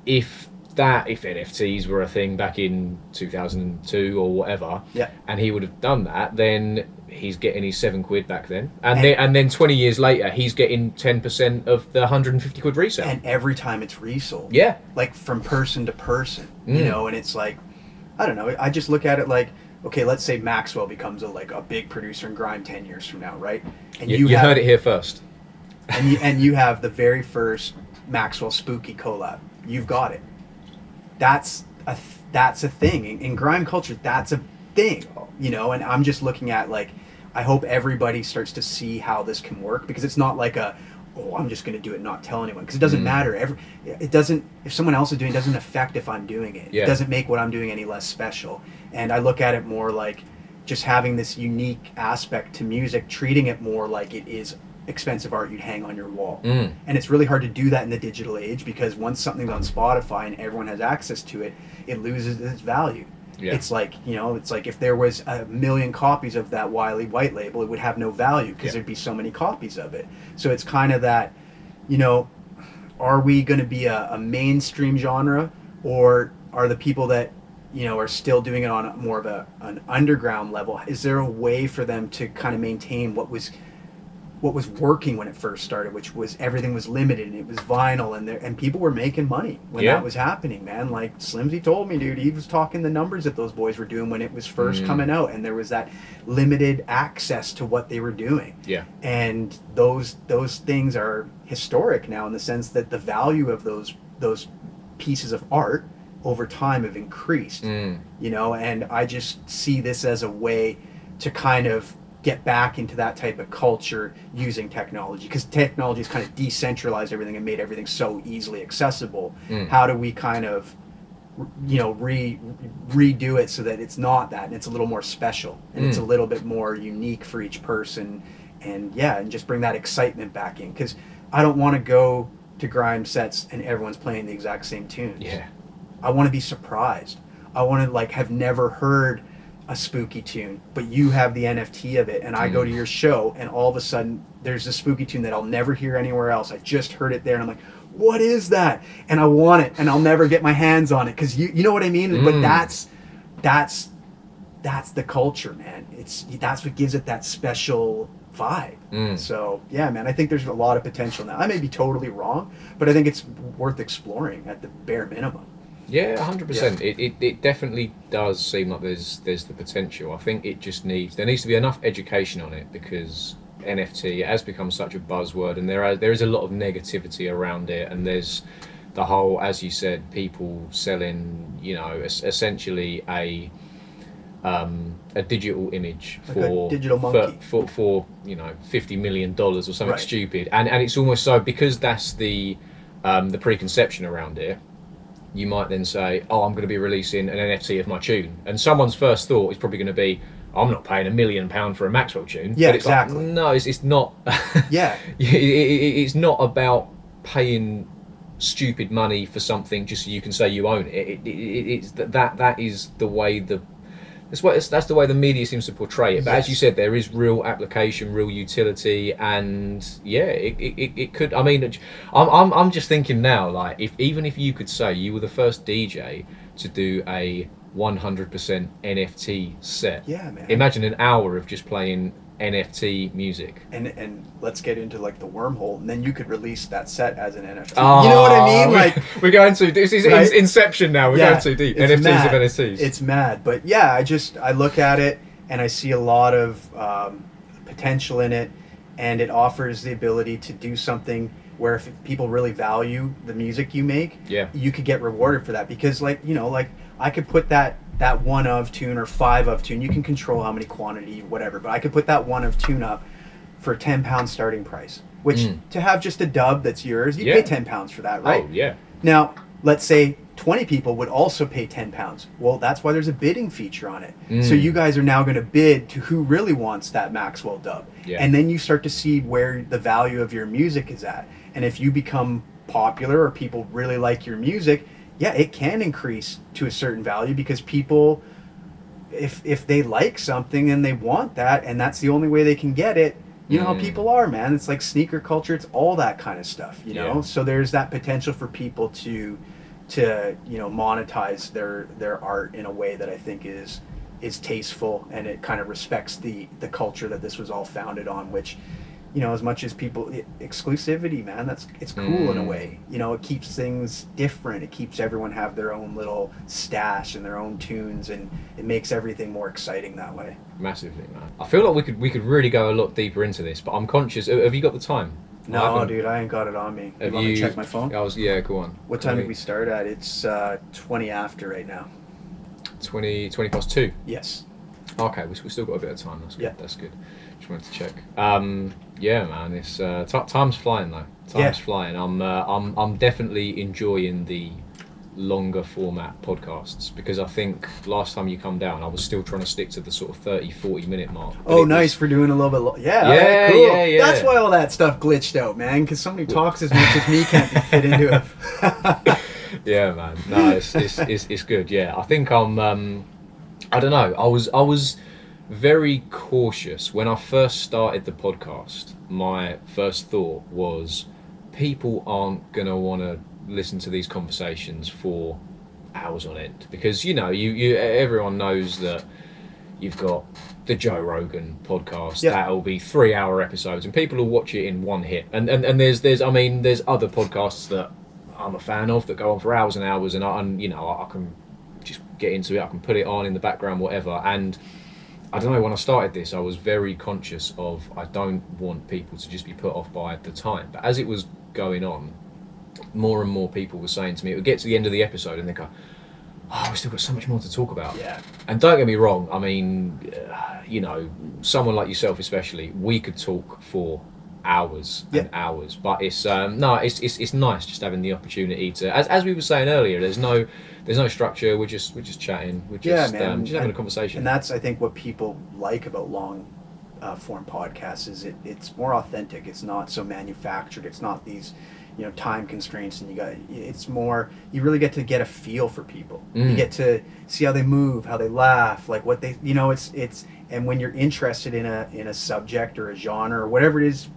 if NFTs were a thing back in 2002 or whatever, yeah, and he would have done that, then he's getting his £7 back then, and then 20 years later, he's getting 10% of the 150 quid resale. And every time it's resold, yeah, like from person to person, you know, and it's like, I don't know. I just look at it like, okay, let's say Maxwell becomes a big producer in grime 10 years from now, right? And you heard it here first. and you have the very first Maxwell Spooky collab. You've got it. That's a thing in grime culture. That's a thing, you know. And I'm just looking at, like, I hope everybody starts to see how this can work, because it's not like I'm just going to do it and not tell anyone, because it doesn't matter. It doesn't, if someone else is doing it, doesn't affect if I'm doing it. Yeah. It doesn't make what I'm doing any less special. And I look at it more like just having this unique aspect to music, treating it more like it is expensive art you'd hang on your wall. And it's really hard to do that in the digital age, because once something's on Spotify and everyone has access to it, it loses its value. Yeah. It's like, you know, it's like if there was 1 million copies of that Wiley white label, it would have no value, because there'd be so many copies of it. So it's kind of that, you know, are we going to be a mainstream genre, or are the people that, you know, are still doing it on more of an underground level, is there a way for them to kind of maintain what was working when it first started, which was everything was limited and it was vinyl, and people were making money when that was happening, man. Like Slimzy told me, dude, he was talking the numbers that those boys were doing when it was first coming out, and there was that limited access to what they were doing. Yeah. And those things are historic now, in the sense that the value of those pieces of art over time have increased. You know, and I just see this as a way to kind of get back into that type of culture using technology, because technology has kind of decentralized everything and made everything so easily accessible. How do we kind of, you know, redo it so that it's not that, and it's a little more special, and it's a little bit more unique for each person, and just bring that excitement back in, because I don't want to go to grime sets and everyone's playing the exact same tunes. Yeah, I want to be surprised. I want to, like, have never heard a spooky tune, but you have the NFT of it, and I go to your show, and all of a sudden there's a spooky tune that I'll never hear anywhere else. I just heard it there, and I'm like, what is that? And I want it, and I'll never get my hands on it, because you know what I mean? But that's the culture, man. That's what gives it that special vibe. So yeah, man, I think there's a lot of potential now. I may be totally wrong, but I think it's worth exploring at the bare minimum. Yeah, 100%. It definitely does seem like there's the potential. I think there needs to be enough education on it, because NFT has become such a buzzword, and there is a lot of negativity around it, and there's the whole, as you said, people selling, you know, essentially a digital image, like a digital monkey, for you know, $50 million or something stupid, and it's almost so, because that's the preconception around it. You might then say, oh, I'm going to be releasing an NFT of my tune. And someone's first thought is probably going to be, I'm not paying £1 million for a Maxwell tune. Yeah, but it's exactly. Like, no, it's not. Yeah. it's not about paying stupid money for something just so you can say you own it. It's that is the way that's the way the media seems to portray it. But as you said, there is real application, real utility, and yeah, it could. I mean, I'm just thinking now, like, even if you could say you were the first DJ to do a 100% NFT set. Yeah, man. Imagine an hour of just playing NFT music. And let's get into like the wormhole, and then you could release that set as an NFT. You know what I mean? Like we're going to this is right? Inception now. We're going too deep. NFTs mad. of NFTs. It's mad, but yeah, I look at it and I see a lot of potential in it, and it offers the ability to do something where if people really value the music you make, you could get rewarded for that. Because like I could put that one of tune or 5 of tune, you can control how many quantity, whatever, but I could put that one of tune up for £10 starting price, which to have just a dub that's yours, you pay £10 for that, right? Oh yeah. Now let's say 20 people would also pay £10. Well, that's why there's a bidding feature on it. So you guys are now going to bid to who really wants that Maxwell dub. And then you start to see where the value of your music is at. And if you become popular or people really like your music, it can increase to a certain value, because people, if they like something and they want that, and that's the only way they can get it, you know how people are, man. It's like sneaker culture. It's all that kind of stuff, you know? So there's that potential for people to monetize their art in a way that I think is tasteful, and it kind of respects the culture that this was all founded on, which, as much as exclusivity, man, it's cool in a way. It keeps things different. It keeps everyone have their own little stash and their own tunes, and it makes everything more exciting that way. Massively, man. I feel like we could really go a lot deeper into this, but I'm conscious. Have you got the time? No, dude, I ain't got it on me. You want me to check my phone? Go on. What time did we start at? It's 20 after right now. 20 past 2? Yes. Okay, we still got a bit of time. That's good. Yeah. That's good. Just wanted to check. Yeah, man, it's time's flying though. Time's flying. I'm definitely enjoying the longer format podcasts, because I think last time you come down I was still trying to stick to the sort of 30-40 minute mark. Oh, nice, for doing a little bit yeah, cool. yeah. That's why all that stuff glitched out, man, because somebody who talks as much as me can't be fit into it. Yeah, man. No, it's good. Yeah, I think I don't know. I was very cautious when I first started the podcast. My first thought was, people aren't gonna want to listen to these conversations for hours on end, because you everyone knows that you've got the Joe Rogan podcast that'll be 3-hour episodes, and people will watch it in one hit. And there's other podcasts that I'm a fan of that go on for hours and hours, and I can just get into it. I can put it on in the background, whatever. And I don't know, when I started this, I was very conscious of, I don't want people to just be put off by the time. But as it was going on, more and more people were saying to me, it would get to the end of the episode and they go, oh, we've still got so much more to talk about. Yeah. And don't get me wrong, I mean, someone like yourself especially, we could talk for hours and hours, but it's nice just having the opportunity to, as we were saying earlier, there's no structure. We're just chatting. We're just just having a conversation. And that's, I think, what people like about long form podcasts is it's more authentic. It's not so manufactured. It's not these time constraints, and it's more, you really get to get a feel for people. You get to see how they move, how they laugh, like what they it's and when you're interested in a subject or a genre or whatever it is,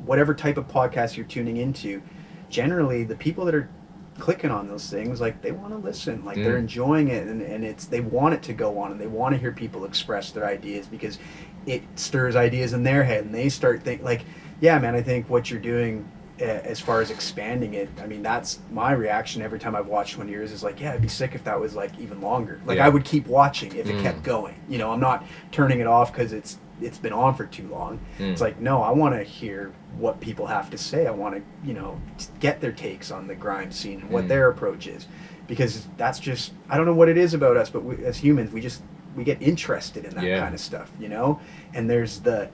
whatever type of podcast you're tuning into, generally the people that are clicking on those things, like, they want to listen, like they're enjoying it, and they want it to go on, and they want to hear people express their ideas, because it stirs ideas in their head, and they start thinking, like, yeah, man, I think what you're doing as far as expanding it, I mean, that's my reaction every time I've watched one of yours, is like, yeah, it'd be sick if that was like even longer. Like, I would keep watching if it kept going. I'm not turning it off because it's been on for too long. It's like, no, I want to hear what people have to say. I want to, get their takes on the grime scene and what their approach is, because that's just, I don't know what it is about us, but as humans, we get interested in that kind of stuff, and there's the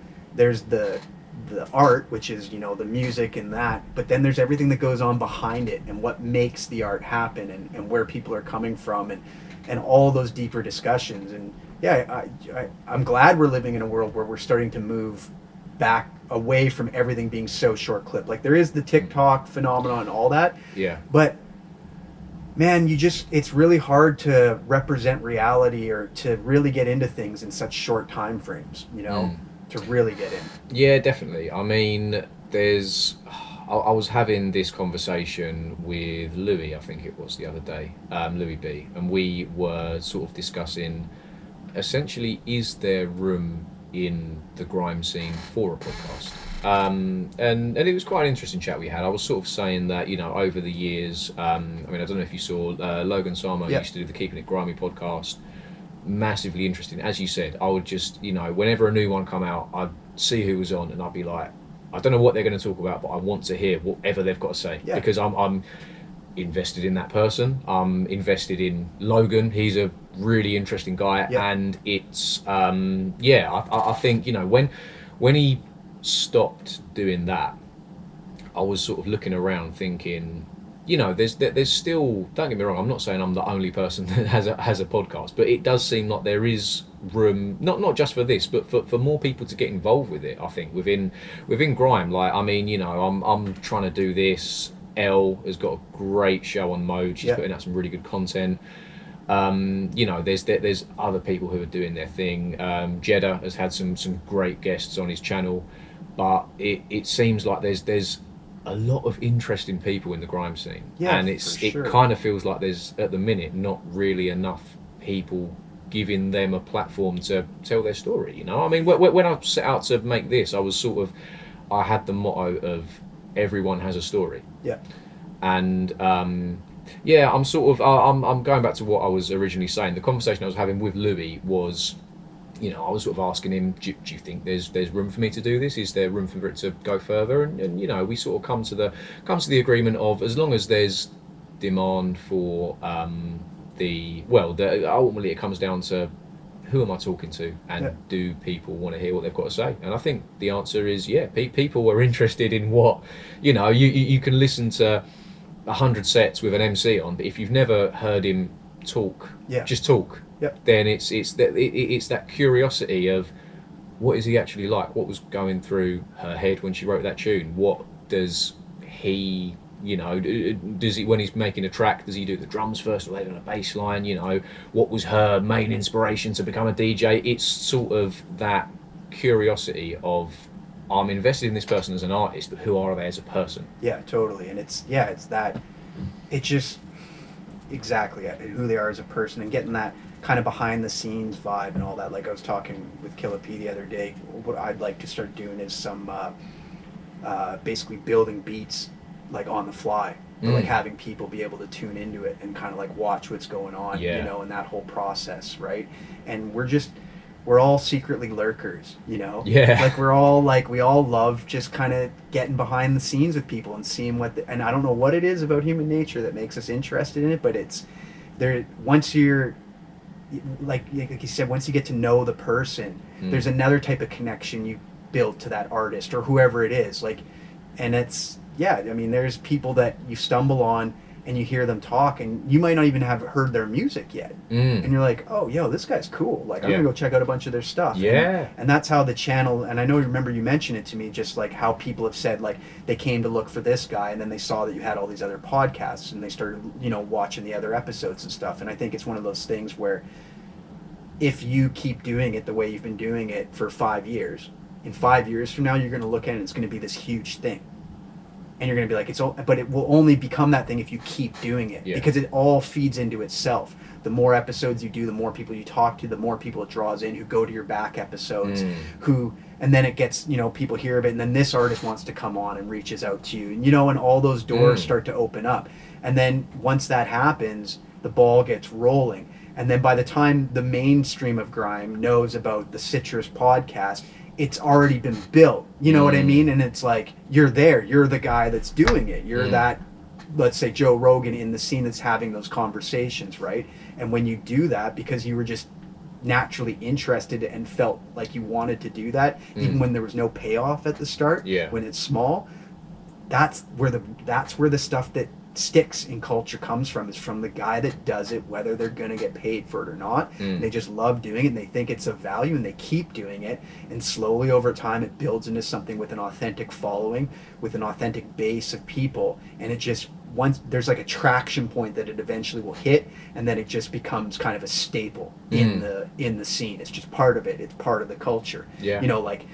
art, which is, the music and that, but then there's everything that goes on behind it, and what makes the art happen, and where people are coming from, and all those deeper discussions. And I'm glad we're living in a world where we're starting to move back away from everything being so short clip. Like, there is the TikTok phenomenon and all that, but man, it's really hard to represent reality or to really get into things in such short time frames, to really get in. Yeah, definitely. I mean, I was having this conversation with Louis, I think it was the other day, Louis B, and we were sort of discussing, essentially, is there room in the grime scene for a podcast. And it was quite an interesting chat we had. I was sort of saying that, you know, over the years, I mean, I don't know if you saw Logan Samo used to do the Keeping It Grimy podcast. Massively interesting. As you said, I would just, you know, whenever a new one come out, I'd see who was on and I'd be like, I don't know what they're going to talk about, but I want to hear whatever they've got to say, because I'm invested in that person. I'm invested in Logan. He's a really interesting guy, and it's I think, you know, when he stopped doing that, I was sort of looking around thinking, you know, there's still, don't get me wrong, I'm not saying I'm the only person that has a podcast, but it does seem like there is room, not just for this, but for more people to get involved with it. I think within grime, like, I mean, you know, I'm trying to do this. Elle has got a great show on Mode. She's putting out some really good content. You know, there's other people who are doing their thing. Jeddah has had some great guests on his channel, but it seems like there's a lot of interesting people in the grime scene, and it kind of feels like there's at the minute not really enough people giving them a platform to tell their story. You know, I mean, when I set out to make this, I had the motto of everyone has a story. And I'm sort of I'm going back to what I was originally saying. The conversation I was having with Louis was, you know, I was sort of asking him, do you think there's room for me to do this? Is there room for it to go further? And you know, we sort of come to the agreement of, as long as there's demand for ultimately it comes down to, who am I talking to, and do people want to hear what they've got to say? And I think the answer is people are interested in what, you know, you can listen to 100 sets with an MC on, but if you've never heard him talk, just talk, then it's that curiosity of, what is he actually like? What was going through her head when she wrote that tune? What does he, you know, does he, when he's making a track, does he do the drums first or later on a bass line? You know, what was her main inspiration to become a DJ? It's sort of that curiosity of, I'm invested in this person as an artist, but who are they as a person? Yeah, totally. And it's that, it's just exactly who they are as a person, and getting that kind of behind the scenes vibe and all that. Like I was talking with Killa P the other day, what I'd like to start doing is some basically building beats like on the fly, or like having people be able to tune into it and kind of like watch what's going on, you know, in that whole process, right? And we're all secretly lurkers, you know? Like we all love just kind of getting behind the scenes with people and seeing and I don't know what it is about human nature that makes us interested in it, but it's there. Once you're, like you said, once you get to know the person, there's another type of connection you build to that artist or whoever it is, like, and it's, I mean, there's people that you stumble on and you hear them talk, and you might not even have heard their music yet, and you're like, oh, yo, this guy's cool, like, I'm gonna go check out a bunch of their stuff. And that's how the channel, and I know, remember you mentioned it to me, just like how people have said, like, they came to look for this guy, and then they saw that you had all these other podcasts, and they started, you know, watching the other episodes and stuff. And I think it's one of those things where, if you keep doing it the way you've been doing it for 5 years, in 5 years from now, you're going to look at it and it's going to be this huge thing. And you're going to be like, but it will only become that thing if you keep doing it, because it all feeds into itself. The more episodes you do, the more people you talk to, the more people it draws in who go to your back episodes, and then it gets, you know, people hear of it, and then this artist wants to come on and reaches out to you, you know, and all those doors start to open up. And then once that happens, the ball gets rolling. And then by the time the mainstream of grime knows about the Citrus podcast, it's already been built, you know what I mean? And it's like, you're there, you're the guy that's doing it, you're that, let's say, Joe Rogan in the scene that's having those conversations, right? And when you do that, because you were just naturally interested and felt like you wanted to do that, even when there was no payoff at the start, when it's small, that's where the stuff that sticks in culture comes from, is from the guy that does it, whether they're going to get paid for it or not. They just love doing it, and they think it's of value, and they keep doing it, and slowly over time it builds into something with an authentic following, with an authentic base of people. And it just, once there's like a traction point that it eventually will hit, and then it just becomes kind of a staple in the scene. It's just part of it, it's part of the culture, you know, like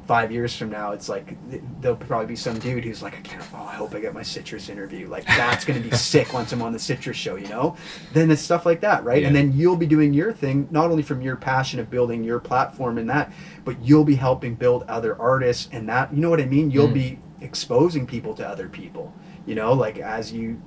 5 years from now, it's like there'll probably be some dude who's like, I hope I get my Citrus interview. Like, that's going to be sick once I'm on the Citrus show, you know? Then it's stuff like that, right? Yeah. And then you'll be doing your thing, not only from your passion of building your platform and that, but you'll be helping build other artists and that, you know what I mean? You'll be exposing people to other people, you know, like as you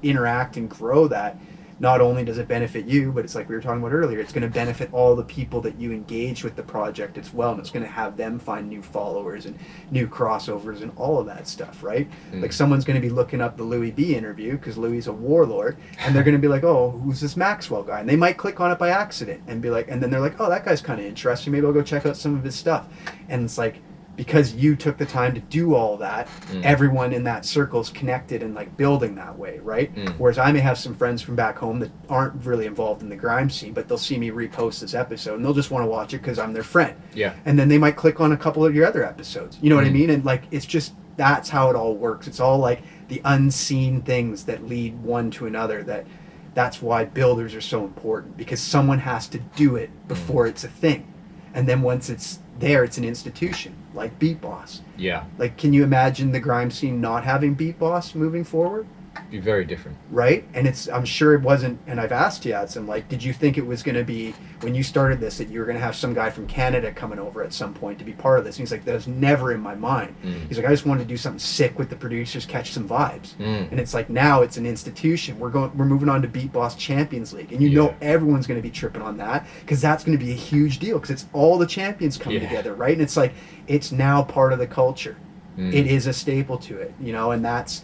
interact and grow that. Not only does it benefit you, but it's like we were talking about earlier, it's going to benefit all the people that you engage with the project as well, and it's going to have them find new followers and new crossovers and all of that stuff, right? Like someone's going to be looking up the Louis B interview because Louis a warlord, and they're going to be like, oh, who's this Maxwell guy? And they might click on it by accident and be like, and then they're like, oh, that guy's kind of interesting. Maybe I'll go check out some of his stuff. And it's like, because you took the time to do all that, everyone in that circle is connected and like building that way, right? Whereas I may have some friends from back home that aren't really involved in the grime scene, but they'll see me repost this episode and they'll just want to watch it because I'm their friend. Yeah. And then they might click on a couple of your other episodes. You know what I mean? And like, it's just, that's how it all works. It's all like the unseen things that lead one to another. That's why builders are so important, because someone has to do it before it's a thing. And then once it's there, it's an institution, like Beat Boss. Yeah. Like, can you imagine the grime scene not having Beat Boss moving forward? Be very different. Right? And I'm sure it wasn't, and I've asked you, I'm like, did you think it was going to be, when you started this, that you were going to have some guy from Canada coming over at some point to be part of this? And he's like, that was never in my mind. He's like, I just wanted to do something sick with the producers, catch some vibes. And it's like, now it's an institution. We're moving on to Beat Boss Champions League. And you know everyone's going to be tripping on that, because that's going to be a huge deal, because it's all the champions coming together, right? And it's like, it's now part of the culture. It is a staple to it, you know, and that's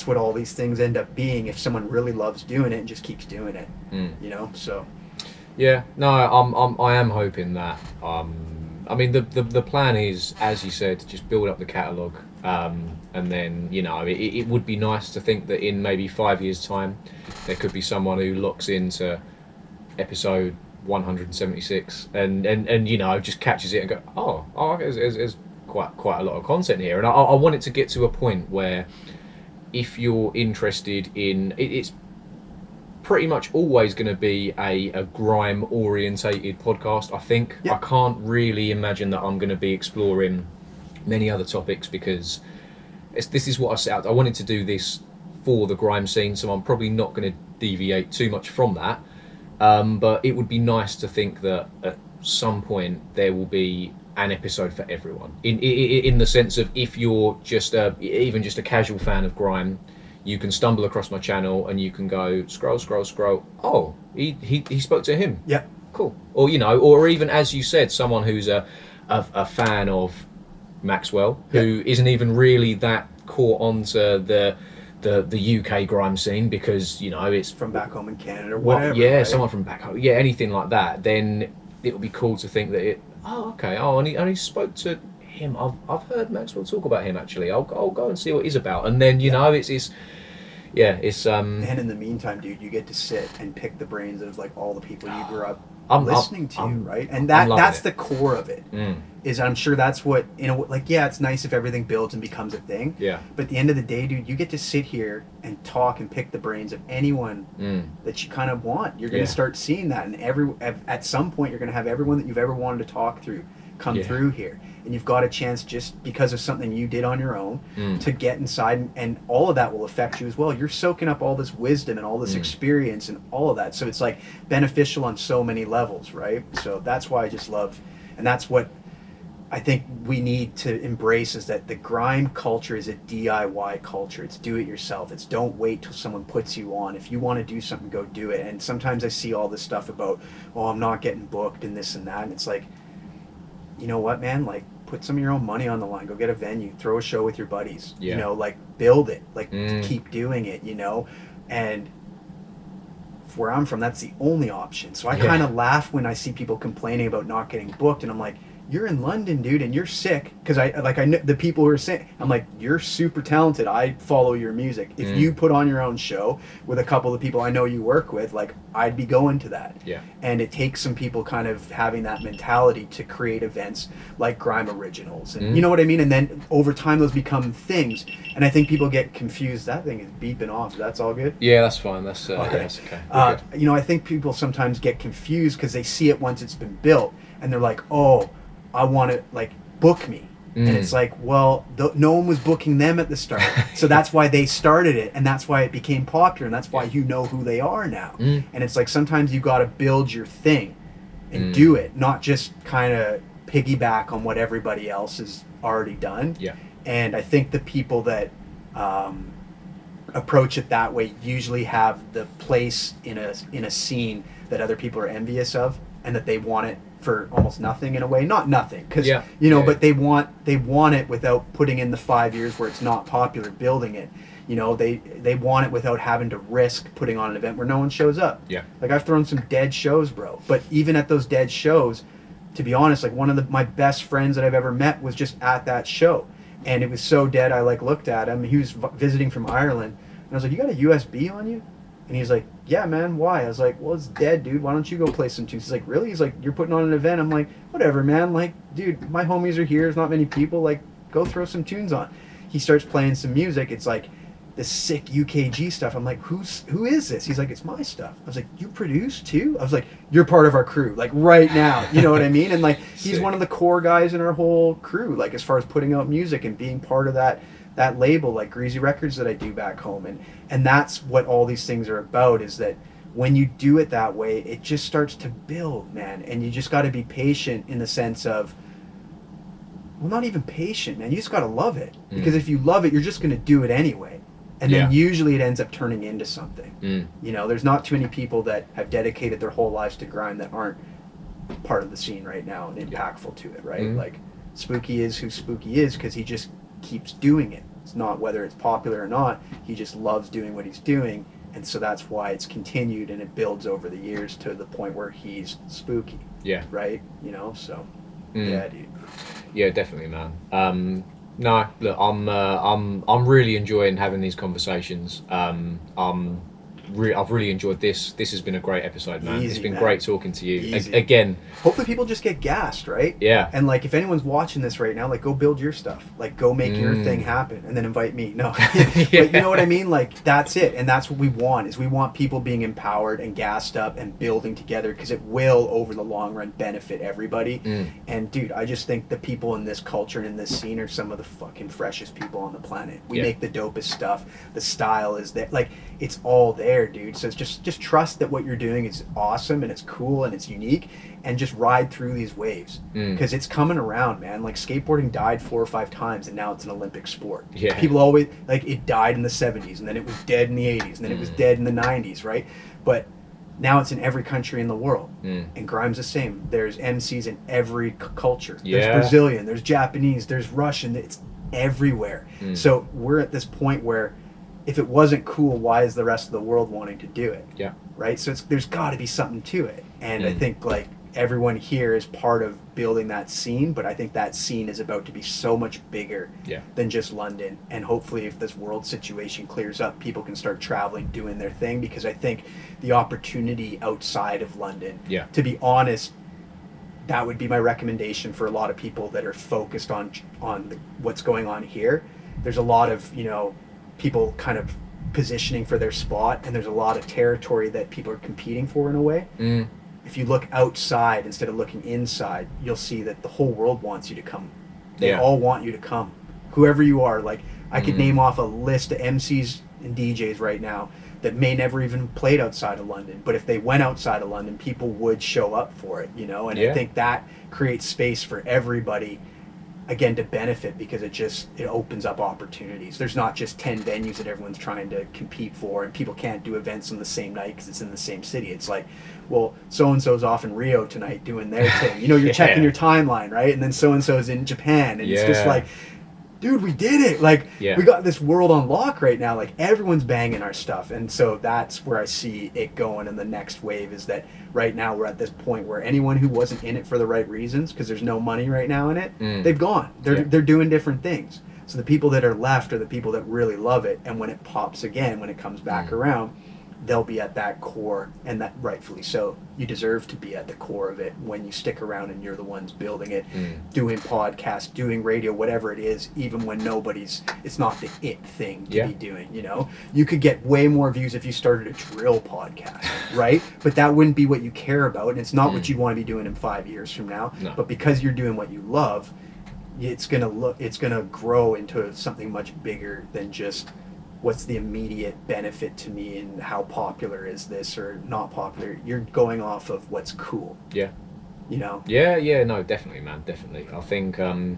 what all these things end up being if someone really loves doing it and just keeps doing it, you know. So yeah, no, I am hoping that I mean the plan is, as you said, to just build up the catalogue, and then, you know, it would be nice to think that in maybe 5 years time there could be someone who locks into episode 176 and you know, just catches it and go, oh there's quite a lot of content here. And I want it to get to a point where, if you're interested in it's pretty much always going to be a grime orientated podcast, I think. I can't really imagine that I'm going to be exploring many other topics, because this is what I set out. I wanted to do this for the grime scene, so I'm probably not going to deviate too much from that, but it would be nice to think that at some point there will be an episode for everyone, in the sense of, if you're just even just a casual fan of grime, you can stumble across my channel and you can go scroll. Oh, he spoke to him. Yeah, cool. Or, you know, or even, as you said, someone who's a fan of Maxwell, who isn't even really that caught onto the UK grime scene, because, you know, it's from back home in Canada or whatever. Yeah, right? Someone from back home. Yeah, anything like that. Then it would be cool to think that and he spoke to him. I've heard Maxwell talk about him, actually. I'll go and see what he's about. And then, you know, it's and in the meantime, dude, you get to sit and pick the brains of like all the people you grew up listening to, right? And that's the core of it. Is, I'm sure that's what, you know, like, yeah, it's nice if everything builds and becomes a thing. Yeah. But at the end of the day, dude, you get to sit here and talk and pick the brains of anyone that you kind of want. You're going to start seeing that, and at some point, you're going to have everyone that you've ever wanted to talk through come through here, and you've got a chance, just because of something you did on your own, to get inside, and all of that will affect you as well. You're soaking up all this wisdom and all this experience and all of that, so it's like beneficial on so many levels, right? So that's why I just love, and that's what I think we need to embrace, is that the grime culture is a DIY culture. It's do it yourself. It's don't wait till someone puts you on. If you want to do something, go do it. And sometimes I see all this stuff about, I'm not getting booked and this and that, and it's like, you know what, man, like, put some of your own money on the line. Go get a venue, throw a show with your buddies, you know, like, build it, like, keep doing it, you know. And where I'm from, that's the only option. So I kind of laugh when I see people complaining about not getting booked, and I'm like, you're in London, dude, and you're sick. Because I know the people who are sick, I'm like, you're super talented. I follow your music. If you put on your own show with a couple of the people I know you work with, like, I'd be going to that. Yeah. And it takes some people kind of having that mentality to create events like Grime Originals. And you know what I mean? And then over time, those become things. And I think people get confused. That thing is beeping off. That's all good? Yeah, that's fine. That's okay. You know, I think people sometimes get confused because they see it once it's been built, and they're like, oh, I want to like book me. And it's like, well, no one was booking them at the start. So that's why they started it. And that's why it became popular. And that's why you know who they are now. And it's like, sometimes you got to build your thing and do it, not just kind of piggyback on what everybody else has already done. Yeah. And I think the people that approach it that way usually have the place in a scene that other people are envious of, and that they want it for almost nothing in a way. Not nothing, because but they want it without putting in the 5 years where it's not popular building it. They want it without having to risk putting on an event where no one shows up. Yeah. Like, I've thrown some dead shows, bro. But even at those dead shows, to be honest, like, one of my best friends that I've ever met was just at that show. And it was so dead, I like looked at him. He was visiting from Ireland. And I was like, you got a USB on you? And he's like, yeah, man, why? I was like, well, it's dead, dude. Why don't you go play some tunes? He's like, really? He's like, you're putting on an event? I'm like, whatever, man. Like, dude, my homies are here. There's not many people. Like, go throw some tunes on. He starts playing some music. It's like this sick UKG stuff. I'm like, who is this? He's like, it's my stuff. I was like, you produce too? I was like, you're part of our crew, like right now. You know what I mean? And like, he's one of the core guys in our whole crew, like as far as putting out music and being part of that label, like Greasy Records, that I do back home. And that's what all these things are about, is that when you do it that way, it just starts to build, man. And you just got to be patient, in the sense of, well, not even patient, man. You just got to love it. Because if you love it, you're just going to do it anyway. And then usually it ends up turning into something. There's not too many people that have dedicated their whole lives to grime that aren't part of the scene right now and impactful to it, right? Like, Spooky is who Spooky is because he just keeps doing it. It's not whether it's popular or not. He just loves doing what he's doing. And so that's why it's continued, and it builds over the years to the point where he's Spooky. Yeah. Right? So, yeah, dude. Yeah, definitely, man. No, look, I'm really enjoying having these conversations. I've really enjoyed this. This has been a great episode, man. It's been great talking to you. Again. Hopefully people just get gassed, right? Yeah. And like, if anyone's watching this right now, like, go build your stuff. Like, go make your thing happen, and then invite me. No. But you know what I mean? Like, that's it. And that's what we want, is we want people being empowered and gassed up and building together, because it will, over the long run, benefit everybody. And dude, I just think the people in this culture and in this scene are some of the fucking freshest people on the planet. We make the dopest stuff. The style is there. Like, it's all there, dude. So it's just trust that what you're doing is awesome and it's cool and it's unique, and just ride through these waves, because it's coming around, man. Like, skateboarding died 4 or 5 times, and now it's an Olympic sport. People always, like, it died in the 70s, and then it was dead in the 80s, and then it was dead in the 90s, right? But now it's in every country in the world. And grime's the same. There's MCs in every culture. There's Brazilian, there's Japanese, there's Russian. It's everywhere. So we're at this point where, if it wasn't cool, why is the rest of the world wanting to do it? Yeah. Right? So there's got to be something to it. And I think, like, everyone here is part of building that scene, but I think that scene is about to be so much bigger than just London. And hopefully, if this world situation clears up, people can start traveling, doing their thing, because I think the opportunity outside of London, to be honest, that would be my recommendation for a lot of people that are focused on what's going on here. There's a lot of, people kind of positioning for their spot, and there's a lot of territory that people are competing for in a way. If you look outside instead of looking inside, you'll see that the whole world wants you to come. They all want you to come, whoever you are. Like, I could name off a list of MCs and DJs right now that may never even played outside of London, but if they went outside of London, people would show up for it, and I think that creates space for everybody, again, to benefit, because it opens up opportunities. There's not just 10 venues that everyone's trying to compete for, and people can't do events on the same night because it's in the same city. It's like, well, so-and-so's off in Rio tonight doing their thing. You're checking your timeline, right? And then so-and-so's in Japan, and it's just like, dude, we did it. Like, we got this world on lock right now. Like, everyone's banging our stuff. And so that's where I see it going. And the next wave is that right now we're at this point where anyone who wasn't in it for the right reasons, because there's no money right now in it, they've gone. They're doing different things. So the people that are left are the people that really love it. And when it pops again, when it comes back around, they'll be at that core, and that rightfully so. You deserve to be at the core of it when you stick around and you're the ones building it, doing podcasts, doing radio, whatever it is, even when it's not the it thing to be doing, you know? You could get way more views if you started a drill podcast, right? But that wouldn't be what you care about, and it's not what you want to be doing in 5 years from now. No. But because you're doing what you love, it's gonna grow into something much bigger than just what's the immediate benefit to me and how popular is this or not popular. You're going off of what's cool. Yeah. You know? Yeah, no, definitely, man, definitely. I think, as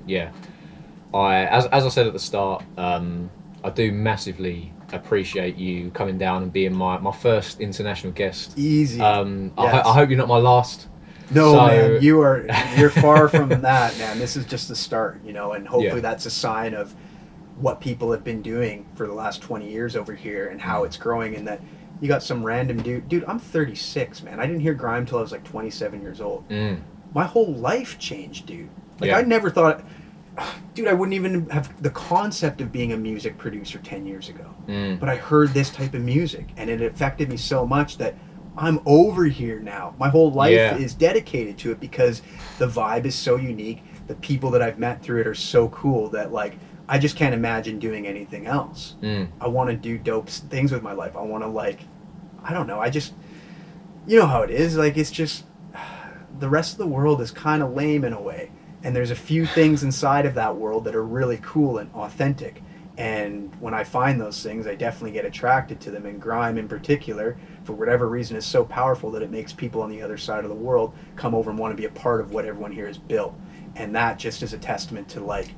I said at the start, I do massively appreciate you coming down and being my first international guest. Easy. I hope you're not my last. No, man, you're far from that, man. This is just the start, you know, and hopefully that's a sign of what people have been doing for the last 20 years over here and how it's growing, and that you got some random dude, I'm 36, man. I didn't hear grime till I was like 27 years old. My whole life changed, dude. Like I never thought, dude, I wouldn't even have the concept of being a music producer 10 years ago. But I heard this type of music and it affected me so much that I'm over here now. My whole life is dedicated to it because the vibe is so unique. The people that I've met through it are so cool that, like, I just can't imagine doing anything else. I want to do dope things with my life. I want to, like, I don't know. You know how it is. Like, it's just, the rest of the world is kind of lame in a way. And there's a few things inside of that world that are really cool and authentic. And when I find those things, I definitely get attracted to them. And grime in particular, for whatever reason, is so powerful that it makes people on the other side of the world come over and want to be a part of what everyone here has built. And that just is a testament to, like,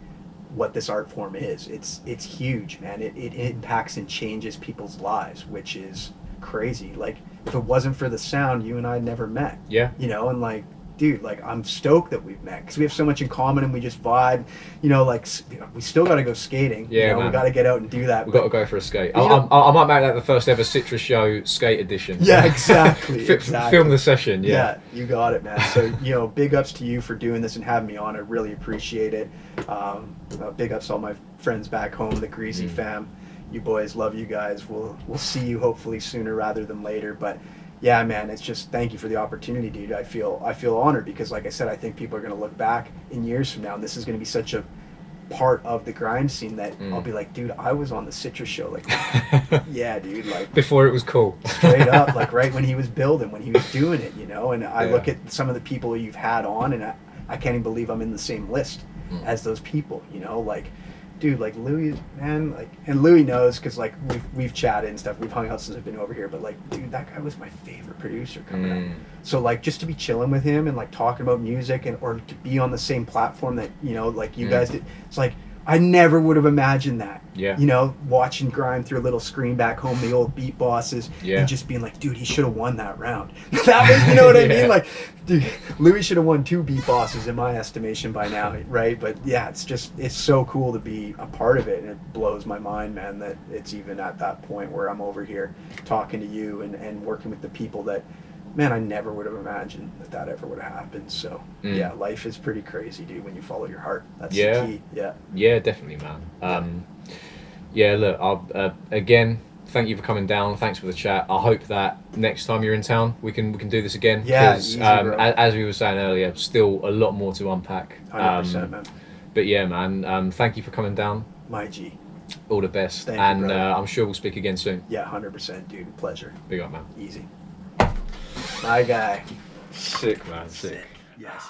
what this art form is. It's huge, man. It impacts and changes people's lives, which is crazy. Like, if it wasn't for the sound, you and I never met. Yeah. You know, and, like, dude, like, I'm stoked that we've met because we have so much in common and we just vibe. You know, like, we still got to go skating. Yeah, you know, we got to get out and do that. We've got to go for a skate. I might make that the first ever Citrus Show skate edition. Yeah, exactly. Film the session. Yeah, you got it, man. So, you know, big ups to you for doing this and having me on. I really appreciate it. Big ups to all my friends back home, the Greasy fam. You boys, love you guys. We'll see you hopefully sooner rather than later. But yeah, man, it's just, thank you for the opportunity, dude. I feel honored because, like I said, I think people are going to look back in years from now and this is going to be such a part of the grime scene that I'll be like, dude, I was on the Citrus Show. Like, yeah, dude, like, before it was cool. Straight up, like, right when he was building, when he was doing it, you know. And I look at some of the people you've had on and I can't even believe I'm in the same list as those people, you know. Like, dude, like, Louis, man, like, and Louis knows because, like, we've chatted and stuff. We've hung out since I've been over here. But, like, dude, that guy was my favorite producer coming up. So, like, just to be chilling with him and, like, talking about music or to be on the same platform that, you know, like you guys did, it's like, I never would have imagined that. Yeah. You know, watching grime through a little screen back home, the old beat bosses, and just being like, dude, he should have won that round. That was, you know what I mean? Like, dude, Louis should have won 2 beat bosses in my estimation by now, right? But yeah, it's so cool to be a part of it, and it blows my mind, man, that it's even at that point where I'm over here talking to you and working with the people that, man, I never would have imagined that ever would have happened. So, yeah, life is pretty crazy, dude, when you follow your heart. That's the key. Yeah, definitely, man. Look, again, thank you for coming down. Thanks for the chat. I hope that next time you're in town, we can do this again. Yeah, easy, as we were saying earlier, still a lot more to unpack. 100%, man. But yeah, man, thank you for coming down. My G. All the best. Thank you, brother. I'm sure we'll speak again soon. Yeah, 100%, dude. Pleasure. Big up, man. Easy. My guy. Sick, man. Sick. Yes.